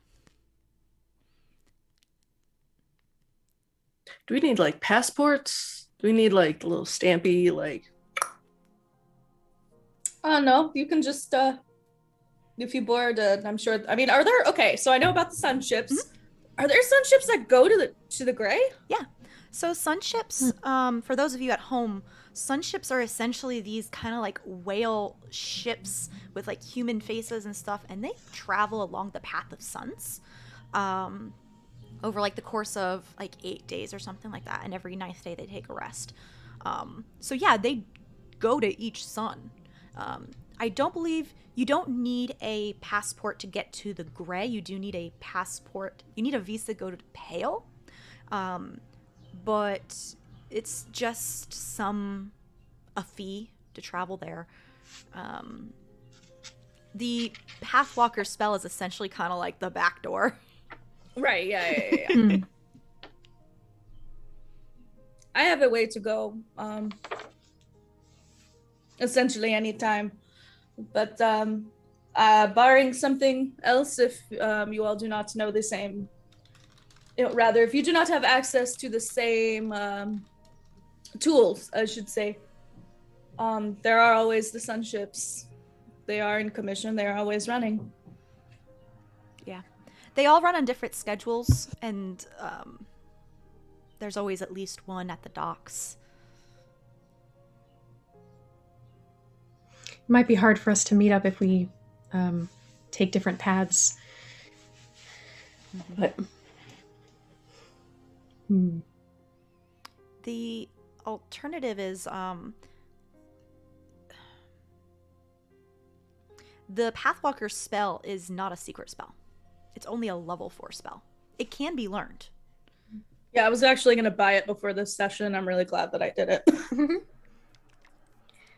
Do we need, like, passports? Do we need, like, a little stampy, like... Oh, no. You can just, if you board, I'm sure... I mean, are there... Okay, so I know about the sun ships. Mm-hmm. Are there sun ships that go to the Gray? Yeah. So sun ships, for those of you at home, sun ships are essentially these kind of like whale ships with like human faces and stuff, and they travel along the path of suns over like the course of like 8 days or something like that, and every 9th day they take a rest. So yeah, they go to each sun. I don't believe you don't need a passport to get to the Gray. You do need a passport. You need a visa to go to Pale. But it's just a fee to travel there. The Pathwalker spell is essentially kind of like the back door. Right, yeah. I have a way to go, essentially anytime. But barring something else, if you all do not know the same, rather, if you do not have access to the same tools, I should say, there are always the sun ships. They are in commission. They are always running. Yeah. They all run on different schedules, and there's always at least one at the docks. It might be hard for us to meet up if we take different paths. But the alternative is the Pathwalker spell is not a secret spell. It's only a level 4 spell. It can be learned. Yeah, I was actually going to buy it before this session. I'm really glad that I did it.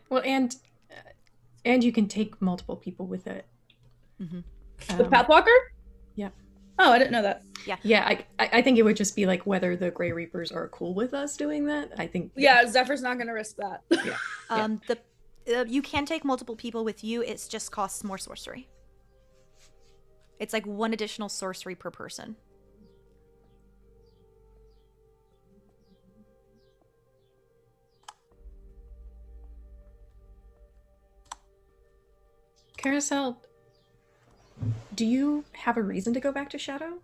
well, and you can take multiple people with it. The Pathwalker? Yeah. Oh, I didn't know that. Yeah. I think it would just be like whether the Grey Reapers are cool with us doing that. I think. Yeah, Zephyr's not going to risk that. Yeah. You can take multiple people with you. It just costs more sorcery. It's like 1 additional sorcery per person. Karosael, do you have a reason to go back to Shadow?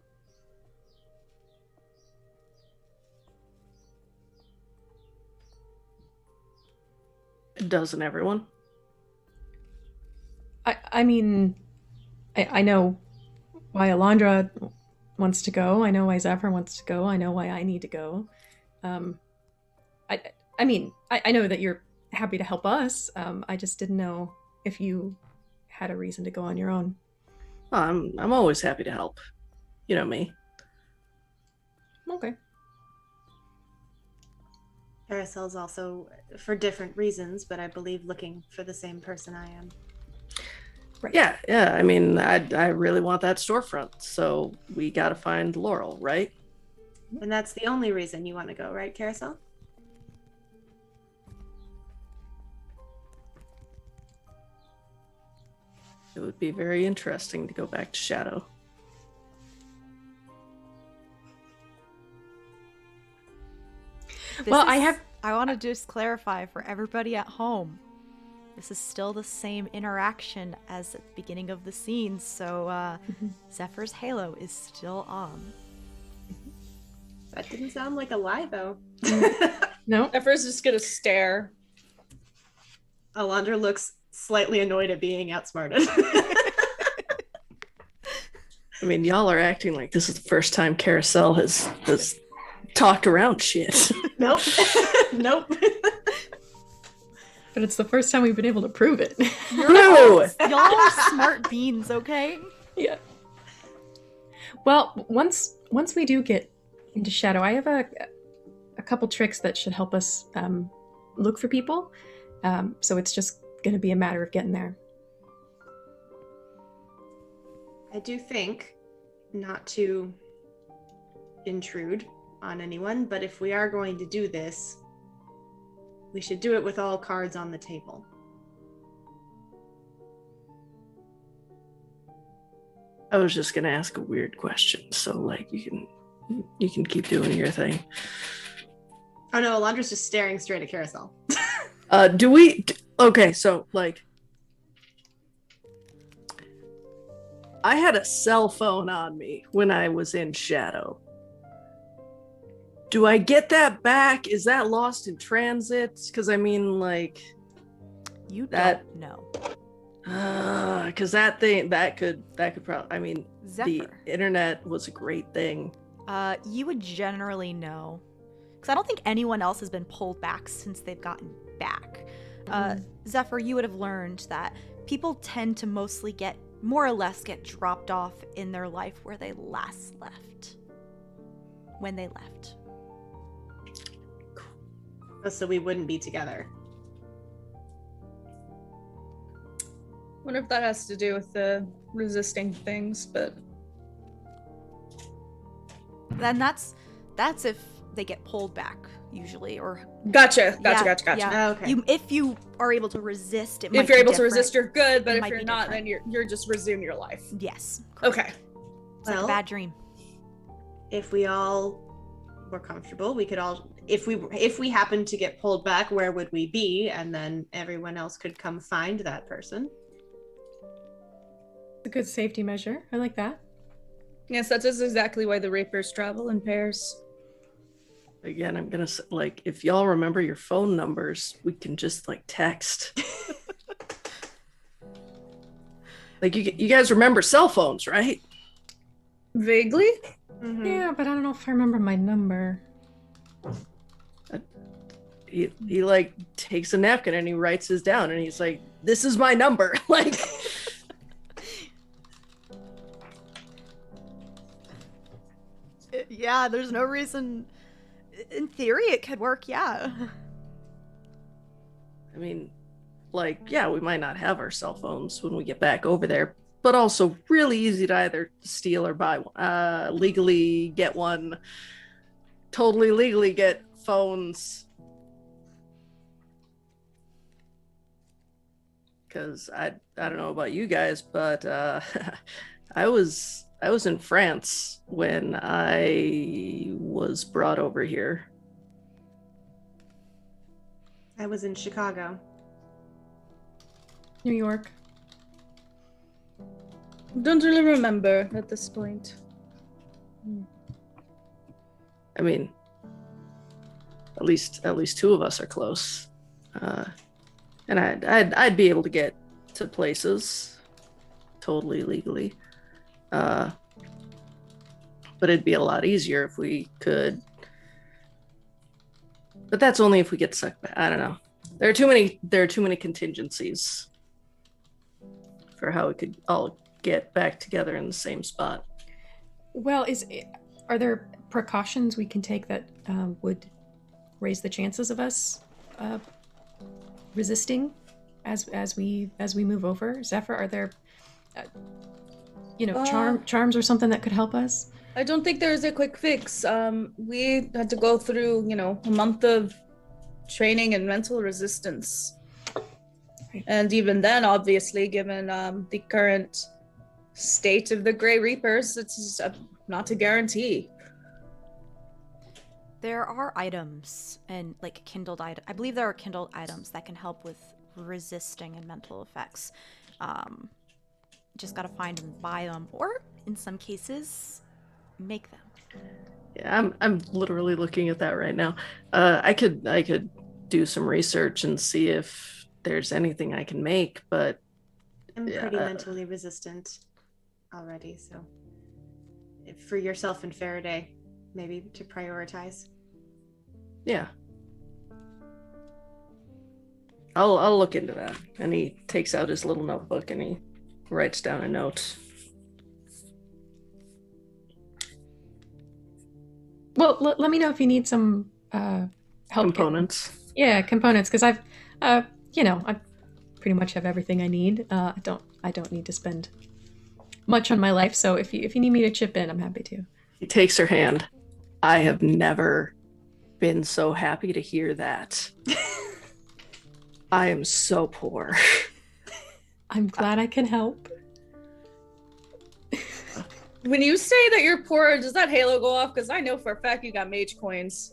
Doesn't everyone? I mean, I know why Alondra wants to go. I know why Zephyr wants to go. I know why I need to go. I mean, I know that you're happy to help us. I just didn't know if you had a reason to go on your own. I'm always happy to help. You know me. Okay. Karosael's also, for different reasons, but I believe looking for the same person I am. Right. Yeah. I mean, I really want that storefront, so we gotta find Laurel, right? And that's the only reason you want to go, right, Karosael? It would be very interesting to go back to Shadow. I want to just clarify for everybody at home. This is still the same interaction as at the beginning of the scene, so Zephyr's halo is still on. That didn't sound like a lie, though. No. Zephyr's just gonna stare. Alondra looks slightly annoyed at being outsmarted. I mean, y'all are acting like this is the first time Karosael has talked around shit. Nope. Nope. But it's the first time we've been able to prove it. No! Y'all are smart beans, okay? Yeah. Well, once we do get into Shadow, I have a couple tricks that should help us look for people. So it's just going to be a matter of getting there. I do think, not to intrude on anyone, but if we are going to do this, we should do it with all cards on the table. I was just gonna ask a weird question, so like you can keep doing your thing. Oh no, Alondra's just staring straight at Karosael. Okay, so like I had a cell phone on me when I was in Shadow. Do I get that back? Is that lost in transit? Because I mean, like, You that- don't know. Because that could probably. I mean, Zephyr. the internet was a great thing. You would generally know. Because I don't think anyone else has been pulled back since they've gotten back. Zephyr, you would have learned that people tend to mostly more or less get dropped off in their life where they last left. When they left. So we wouldn't be together. Wonder if that has to do with the resisting things, but Then that's if they get pulled back, usually, or gotcha. Yeah. Okay. if you are able to resist, it might If you're be able to different. resist, you're good, but It if might you're be not, different. then you're just resume your life. Yes. Okay. It's like a Well- bad dream. If we all were comfortable, we could all, if we happen to get pulled back, where would we be? And then everyone else could come find that person. It's a good safety measure. I like that. Yes, that is exactly why the Reapers travel in pairs. Again, I'm gonna say, like, if y'all remember your phone numbers, we can just like text. Like you guys remember cell phones, right? Vaguely? Mhm. Yeah, but I don't know if I remember my number. He like takes a napkin and he writes his down and he's like, "This is my number." Like, Yeah, there's no reason. In theory, it could work, yeah. I mean, like, yeah, we might not have our cell phones when we get back over there, but also really easy to either steal or buy one. Legally get one. Totally legally get phones. Because I don't know about you guys, but I was in France when I was brought over here. I was in Chicago. New York. Don't really remember at this point. I mean, at least two of us are close, and I'd be able to get to places totally legally, but it'd be a lot easier if we could. But that's only if we get sucked back. I don't know. There are too many contingencies for how we could all get back together in the same spot. Well, are there precautions we can take that would raise the chances of us resisting as we move over? Zephyr, are there charms or something that could help us? I don't think there's a quick fix. We had to go through, a month of training and mental resistance. And even then, obviously, given the current state of the Grey Reapers, it's not a guarantee. There are items and like kindled items. I believe there are kindled items that can help with resisting and mental effects. Just gotta find and buy them, or in some cases, make them. Yeah, I'm literally looking at that right now. I could do some research and see if there's anything I can make, but I'm pretty mentally resistant already, so for yourself and Farideh, maybe to prioritize. Yeah. I'll look into that. And he takes out his little notebook and he writes down a note. Well, let me know if you need some help. Components. Yeah, components, because I pretty much have everything I need. I don't need to spend much on my life, so if you need me to chip in, I'm happy to. He takes her hand. I have never been so happy to hear that. I am so poor. I'm glad I can help. When you say that you're poor, does that halo go off? Because I know for a fact you got mage coins.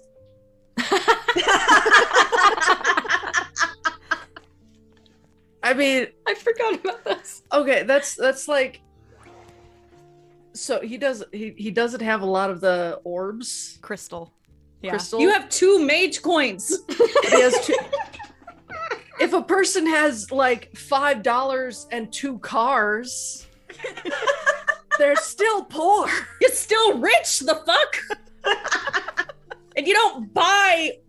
I mean, I forgot about this. okay, that's like, so he doesn't have a lot of the orbs. Crystal. Yeah. Crystal. You have 2 mage coins. He has two. If a person has like $5 and 2 cars, they're still poor. You're still rich, the fuck? And you don't buy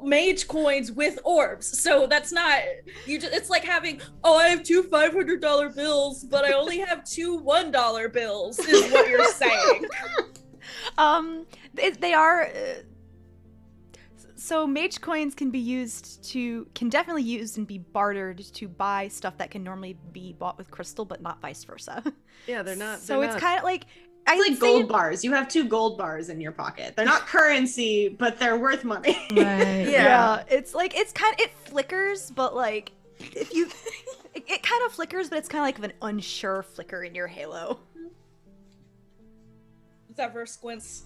mage coins with orbs, so that's not it's like having, I have 2 $500 bills, but I only have 2 $1 bills, is what you're saying. They are so mage coins can definitely used and be bartered to buy stuff that can normally be bought with crystal, but not vice versa. Yeah, they're not. So it's kind of like, it's like gold bars. You have 2 gold bars in your pocket. They're not currency, but they're worth money. Right. Yeah, it's like it flickers, but like if you, it kind of flickers, but it's kind of like an unsure flicker in your halo. Zephyr squints.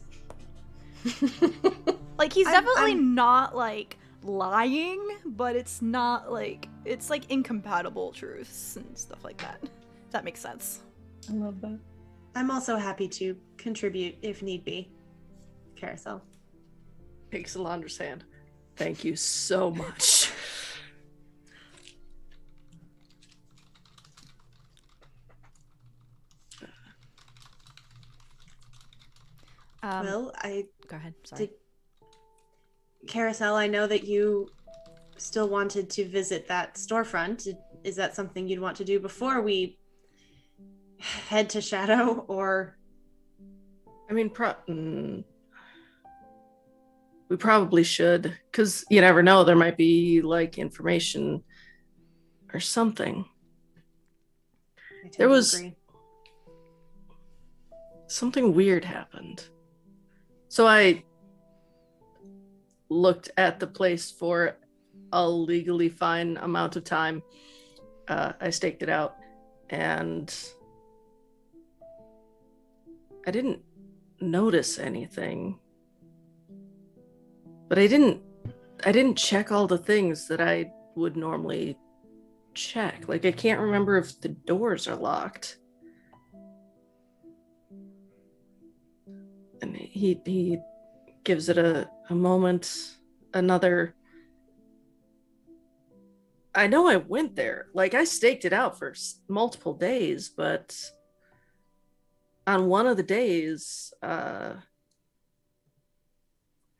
Like he's I'm definitely not like lying, but it's not like, it's like incompatible truths and stuff like that. If that makes sense. I love that. I'm also happy to contribute if need be. Karosael. Takes Alondra's hand. Thank you so much. Well, Go ahead. Sorry. Karosael, I know that you still wanted to visit that storefront. Is that something you'd want to do before we head to Shadow, or? I mean, we probably should, because you never know, there might be like information or something. There was something weird happened. So I looked at the place for a legally fine amount of time. I staked it out, and I didn't notice anything. But I didn't check all the things that I would normally check. Like, I can't remember if the doors are locked. And he gives it a moment, another. I know I went there. Like, I staked it out for multiple days, but on one of the days, I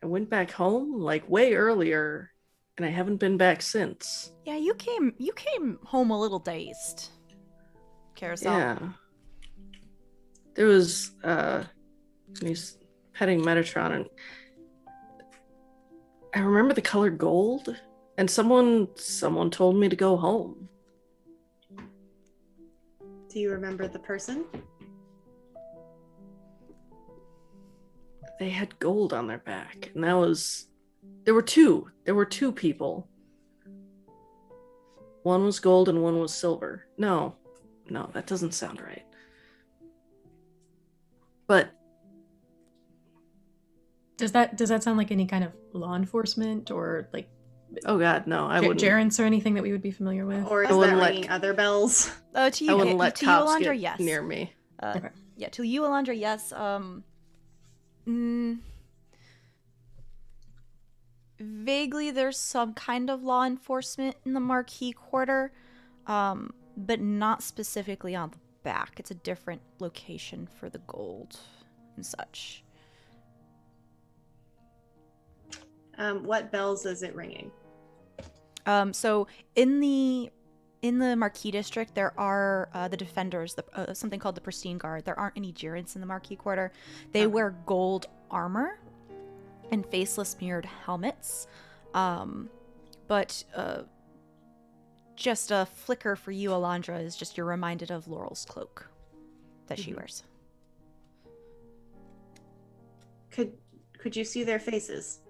went back home like way earlier, and I haven't been back since. Yeah, you came home a little dazed, Karosael. Yeah. There was he's petting Metatron, and I remember the color gold, and someone told me to go home. Do you remember the person? They had gold on their back, and there were two people. One was gold and one was silver. No, that doesn't sound right. But Does that sound like any kind of law enforcement or like oh god, no, I wouldn't. gerunds or anything that we would be familiar with? Or is I that wouldn't ringing other bells? To you, I wouldn't let to you, cops Alondra, get yes. near me. Okay. Yeah, to you, Alondra, yes. Vaguely, there's some kind of law enforcement in the Marquis Quarter, but not specifically on the back. It's a different location for the gold and such. What bells is it ringing? So in the Marquis district, there are the defenders, something called the Pristine Guard. There aren't any Gerents in the Marquis Quarter. They wear gold armor and faceless mirrored helmets. But just a flicker for you, Alondra, is just you're reminded of Laurel's cloak that she wears. Could you see their faces?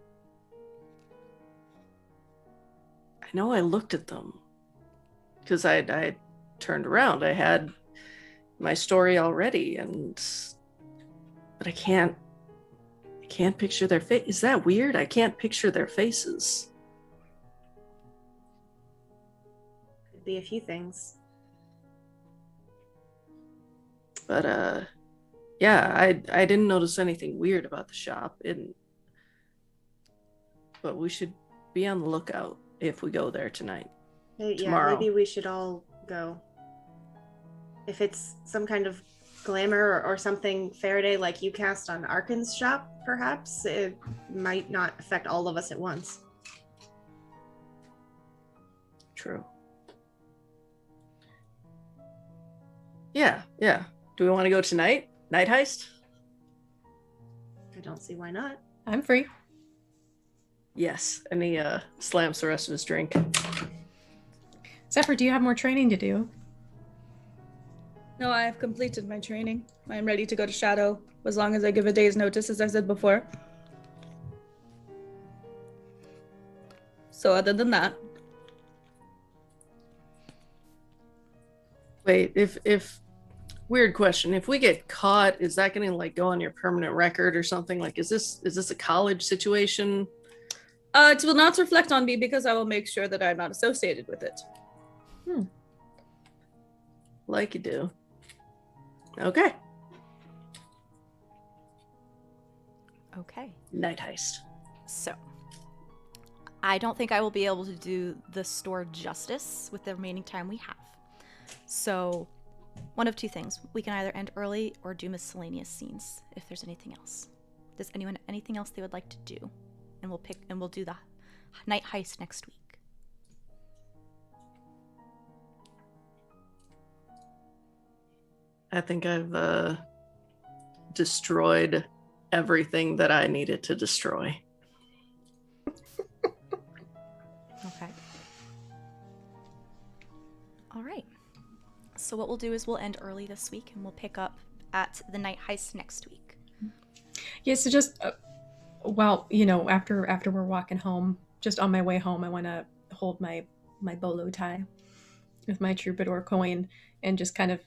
I know I looked at them because I turned around. I had my story already, but I can't picture their face. Is that weird? I can't picture their faces. Could be a few things. But yeah, I didn't notice anything weird about the shop. But we should be on the lookout if we go there tonight. Tomorrow. Yeah, maybe we should all go. If it's some kind of glamour or something Farideh like you cast on Arkan's shop, perhaps it might not affect all of us at once. True. Yeah. Do we want to go tonight? Night heist? I don't see why not. I'm free. Yes. And he slams the rest of his drink. Zephyr, do you have more training to do? No, I have completed my training. I am ready to go to Shadow as long as I give a day's notice, as I said before. So other than that, Wait, if weird question, if we get caught, is that going to like go on your permanent record or something? Like, is this a college situation? it will not reflect on me because I will make sure that I'm not associated with it. Like you do. Okay. Okay. Night heist. So, I don't think I will be able to do the store justice with the remaining time we have. So, one of two things. We can either end early or do miscellaneous scenes if there's anything else. Does anyone anything else they would like to do? And we'll do the night heist next week. I think I've destroyed everything that I needed to destroy. Okay. All right. So what we'll do is we'll end early this week and we'll pick up at the night heist next week. Yeah, so just well, after we're walking home, just on my way home, I want to hold my bolo tie with my troubadour coin and just kind of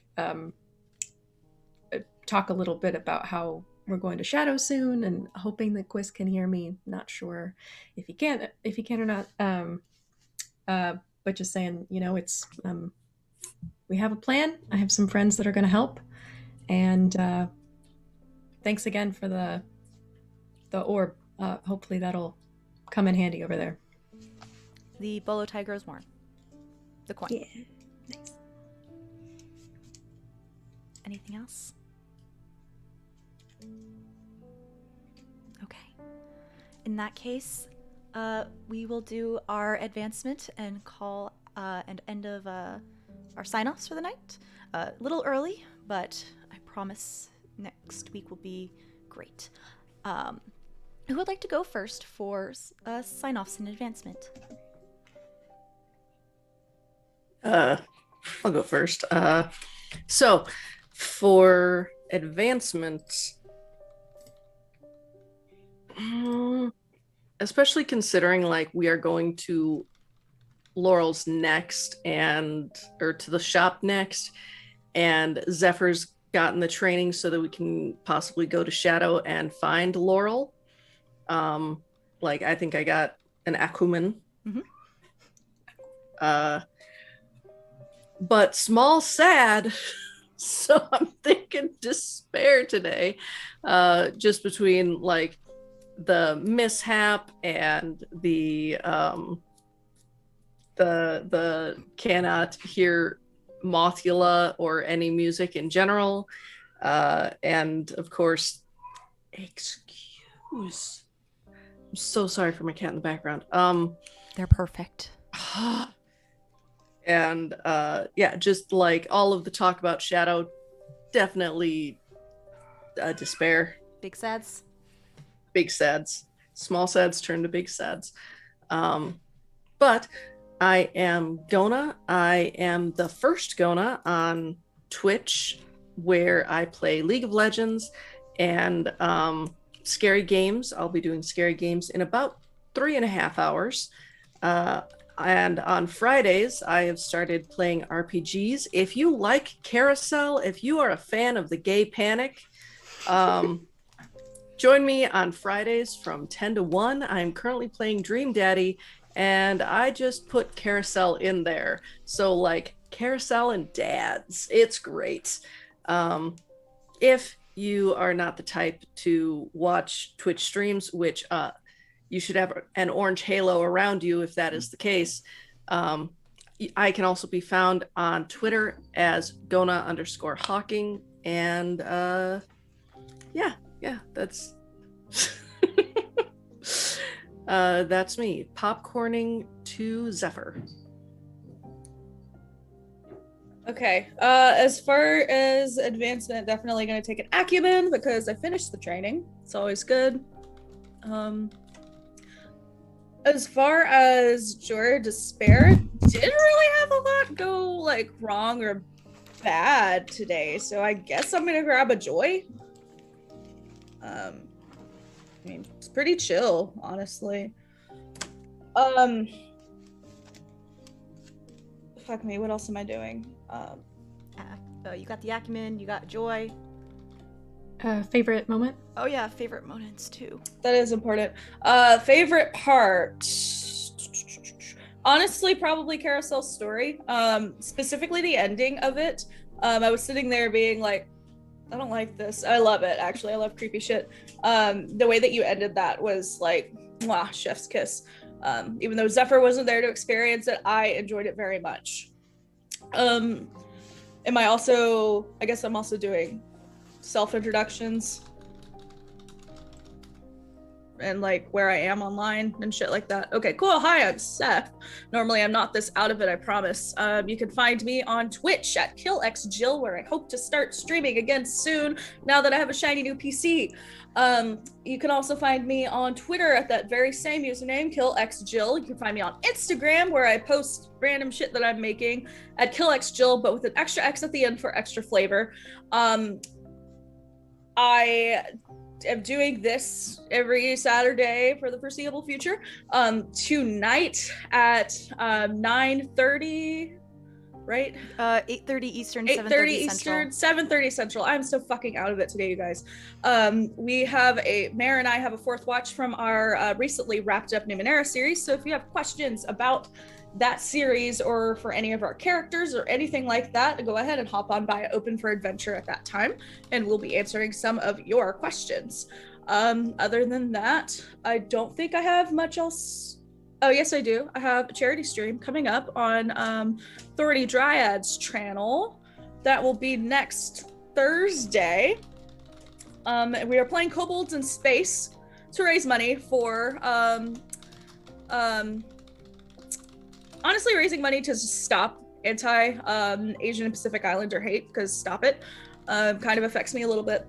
talk a little bit about how we're going to Shadow soon and hoping that Quiz can hear me. Not sure if he can or not. But just saying, it's we have a plan. I have some friends that are going to help, and thanks again for the orb. Hopefully that'll come in handy over there. The bolo tie grows warm. The coin. Yeah. Nice. Anything else? Okay. In that case, we will do our advancement and call and end of our sign-offs for the night. A little early, but I promise next week will be great. Who would like to go first for sign-offs and advancement? I'll go first. So for advancement, especially considering like we are going to Laurel's next or to the shop next, and Zephyr's gotten the training so that we can possibly go to Shadow and find Laurel. I think I got an acumen. Mm-hmm. But small sad. So I'm thinking despair today. Just between like the mishap and the cannot hear Mothula or any music in general. And of course, excuse. I'm so sorry for my cat in the background. They're perfect. And just like all of the talk about Shadow, definitely despair. Big sads. Big sads. Small sads turn to big sads. But I am Gonah. I am the first Gonah on Twitch, where I play League of Legends and scary games. I'll be doing scary games in about 3.5 hours. And on Fridays, I have started playing RPGs. If you like Karosael, if you are a fan of the gay panic, join me on Fridays from 10 to 1. I'm currently playing Dream Daddy, and I just put Karosael in there. So like Karosael and dads, it's great. If you are not the type to watch Twitch streams, which you should have an orange halo around you if that is the case. I can also be found on Twitter as Gonah_Hawking. And that's that's me, popcorning to Zephyr. Okay. As far as advancement, definitely going to take an acumen because I finished the training. It's always good. As far as joy or despair, didn't really have a lot go like wrong or bad today, so I guess I'm gonna grab a joy. I mean, it's pretty chill, honestly. Fuck me, what else am I doing? You got the acumen, you got joy. Favorite moment? Oh yeah, favorite moments too. That is important. Favorite part? Honestly, probably Karosael's story. Specifically the ending of it. I was sitting there being like, I don't like this. I love it, actually. I love creepy shit. The way that you ended that was like, mwah, chef's kiss. Even though Zephyr wasn't there to experience it, I enjoyed it very much. I guess I'm also doing self-introductions and like where I am online and shit like that. Okay, cool. Hi, I'm Seth. Normally I'm not this out of it, I promise. You can find me on Twitch at KillXJill, where I hope to start streaming again soon now that I have a shiny new PC. You can also find me on Twitter at that very same username, KillXJill. You can find me on Instagram, where I post random shit that I'm making at KillXJill, but with an extra X at the end for extra flavor. I am doing this every Saturday for the foreseeable future. Tonight at 9:30, right? 8:30 Eastern, 8:30 Eastern, 7:30 Central. I'm so fucking out of it today, you guys. Mare and I have a fourth watch from our recently wrapped up Numenera series. So if you have questions about that series or for any of our characters or anything like that, go ahead and hop on by Open for Adventure at that time, and we'll be answering some of your questions. Other than that, I don't think I have much else. Oh, yes, I do. I have a charity stream coming up on Authority Dryad's channel. That will be next Thursday. We are playing Kobolds in Space to raise money for honestly raising money to stop anti-Asian and Pacific Islander hate, because stop it kind of affects me a little bit.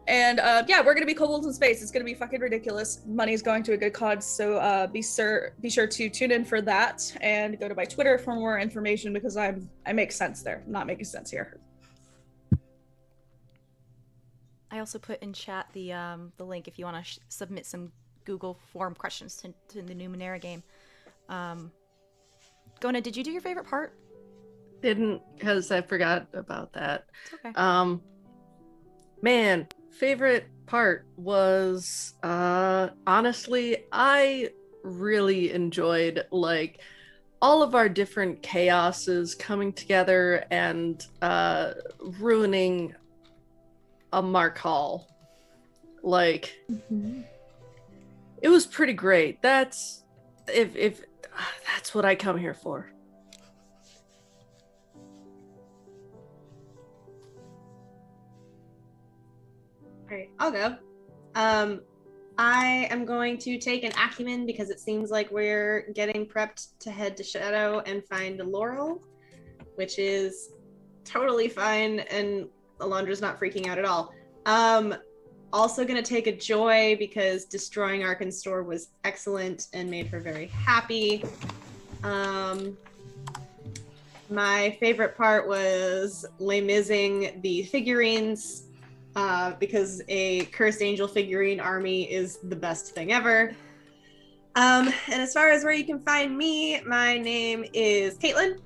And yeah, we're gonna be Kobolds in Space. It's gonna be fucking ridiculous. Money's going to a good cause, so be sure to tune in for that and go to my Twitter for more information, because I make sense there. I'm not making sense here. I also put in chat the link if you want to submit some Google form questions to the Numenera game. Gonah, did you do your favorite part? Didn't, because I forgot about that. It's okay. Man, favorite part was honestly, I really enjoyed like all of our different chaoses coming together and ruining a Mark Hall. Like, it was pretty great. That's if that's what I come here for. All right, I'll go. I am going to take an acumen because it seems like we're getting prepped to head to Shadow and find Laurel, which is totally fine, and Alondra's not freaking out at all. Also gonna take a joy because destroying Arkan's store was excellent and made her very happy. My favorite part was Les Mising the figurines. Because a cursed angel figurine army is the best thing ever. And as far as where you can find me, my name is Caitlin.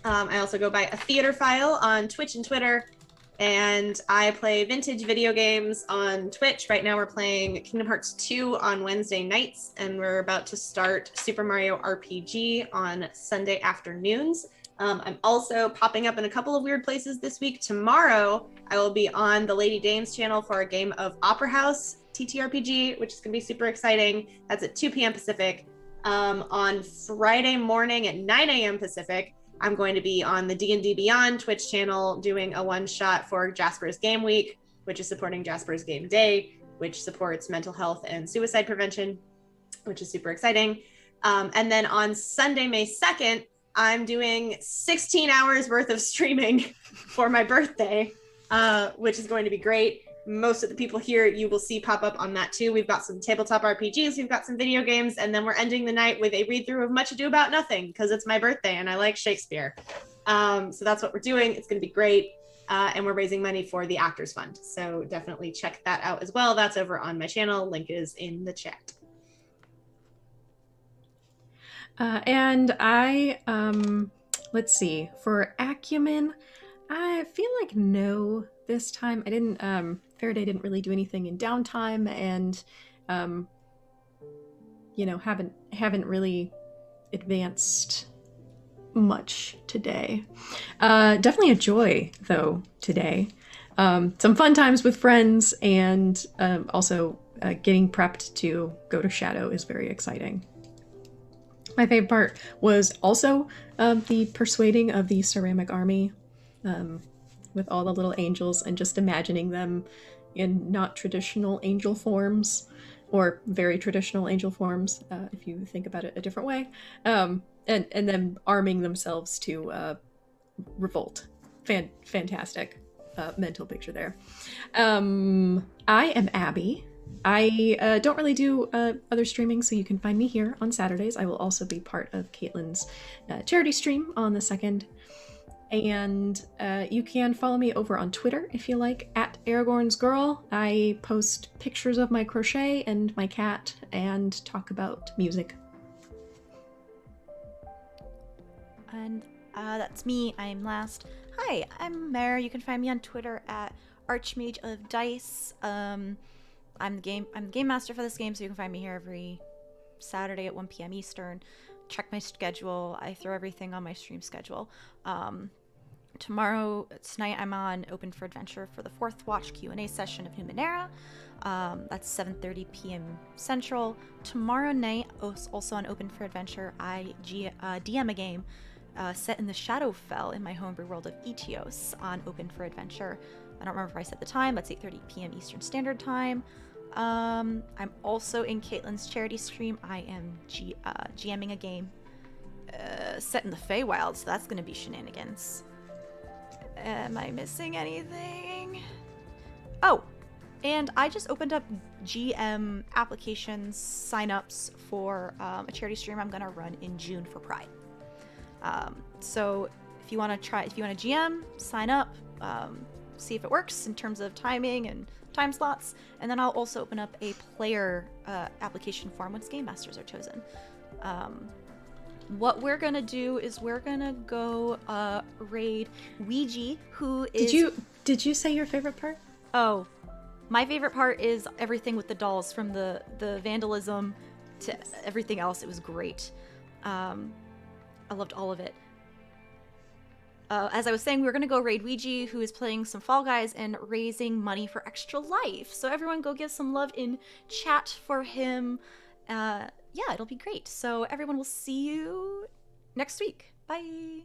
I also go by a theater file on Twitch and Twitter, and I play vintage video games on Twitch. Right now we're playing Kingdom Hearts 2 on Wednesday nights, and we're about to start Super Mario RPG on Sunday afternoons. I'm also popping up in a couple of weird places this week. Tomorrow, I will be on the Lady Dames channel for a game of Opera House TTRPG, which is going to be super exciting. That's at 2 p.m. Pacific. On Friday morning at 9 a.m. Pacific, I'm going to be on the D&D Beyond Twitch channel doing a one-shot for Jasper's Game Week, which is supporting Jasper's Game Day, which supports mental health and suicide prevention, which is super exciting. And then on Sunday, May 2nd, I'm doing 16 hours worth of streaming for my birthday, which is going to be great. Most of the people here you will see pop up on that too. We've got some tabletop RPGs, we've got some video games, and then we're ending the night with a read through of Much Ado About Nothing because it's my birthday and I like Shakespeare. So that's what we're doing. It's going to be great. And we're raising money for the Actors Fund. So definitely check that out as well. That's over on my channel. Link is in the chat. And I, let's see, for acumen, I feel like no this time. I didn't, Farideh didn't really do anything in downtime, and, haven't really advanced much today. Definitely a joy, though, today. Some fun times with friends, and also getting prepped to go to Shadow is very exciting. My favorite part was also the persuading of the ceramic army with all the little angels and just imagining them in not traditional angel forms or very traditional angel forms, if you think about it a different way, and then arming themselves to revolt. Fantastic mental picture there. I am Abby. I don't really do other streaming, so you can find me here on Saturdays. I will also be part of Caitlin's charity stream on the 2nd. And you can follow me over on Twitter if you like, at Aragorn's Girl. I post pictures of my crochet and my cat and talk about music. And that's me. I'm last. Hi, I'm Mare. You can find me on Twitter at Archmage of Dice. I'm the game master for this game, so you can find me here every Saturday at 1 p.m. Eastern. Check my schedule. I throw everything on my stream schedule. Tonight I'm on Open for Adventure for the 4th Watch Q&A session of Numenera. That's 7:30 p.m. Central. Tomorrow night, also on Open for Adventure, I DM a game set in the Shadowfell in my homebrew world of Etios on Open for Adventure. I don't remember if I said the time. That's 8:30 p.m. Eastern Standard Time. I'm also in Caitlin's charity stream. I am GMing a game set in the Feywild, so that's going to be shenanigans. Am I missing anything? Oh, and I just opened up GM applications signups for a charity stream I'm going to run in June for Pride. So if you want to GM, sign up, see if it works in terms of timing and time slots, and then I'll also open up a player application form once game masters are chosen. what we're gonna do is we're gonna go raid Ouija, who is. Did you say your favorite part? Oh, my favorite part is everything with the dolls, from the vandalism to everything else. It was great. I loved all of it. As I was saying, we were going to go raid Ouija, who is playing some Fall Guys and raising money for Extra Life. So everyone go give some love in chat for him. Yeah, it'll be great. So everyone will see you next week. Bye.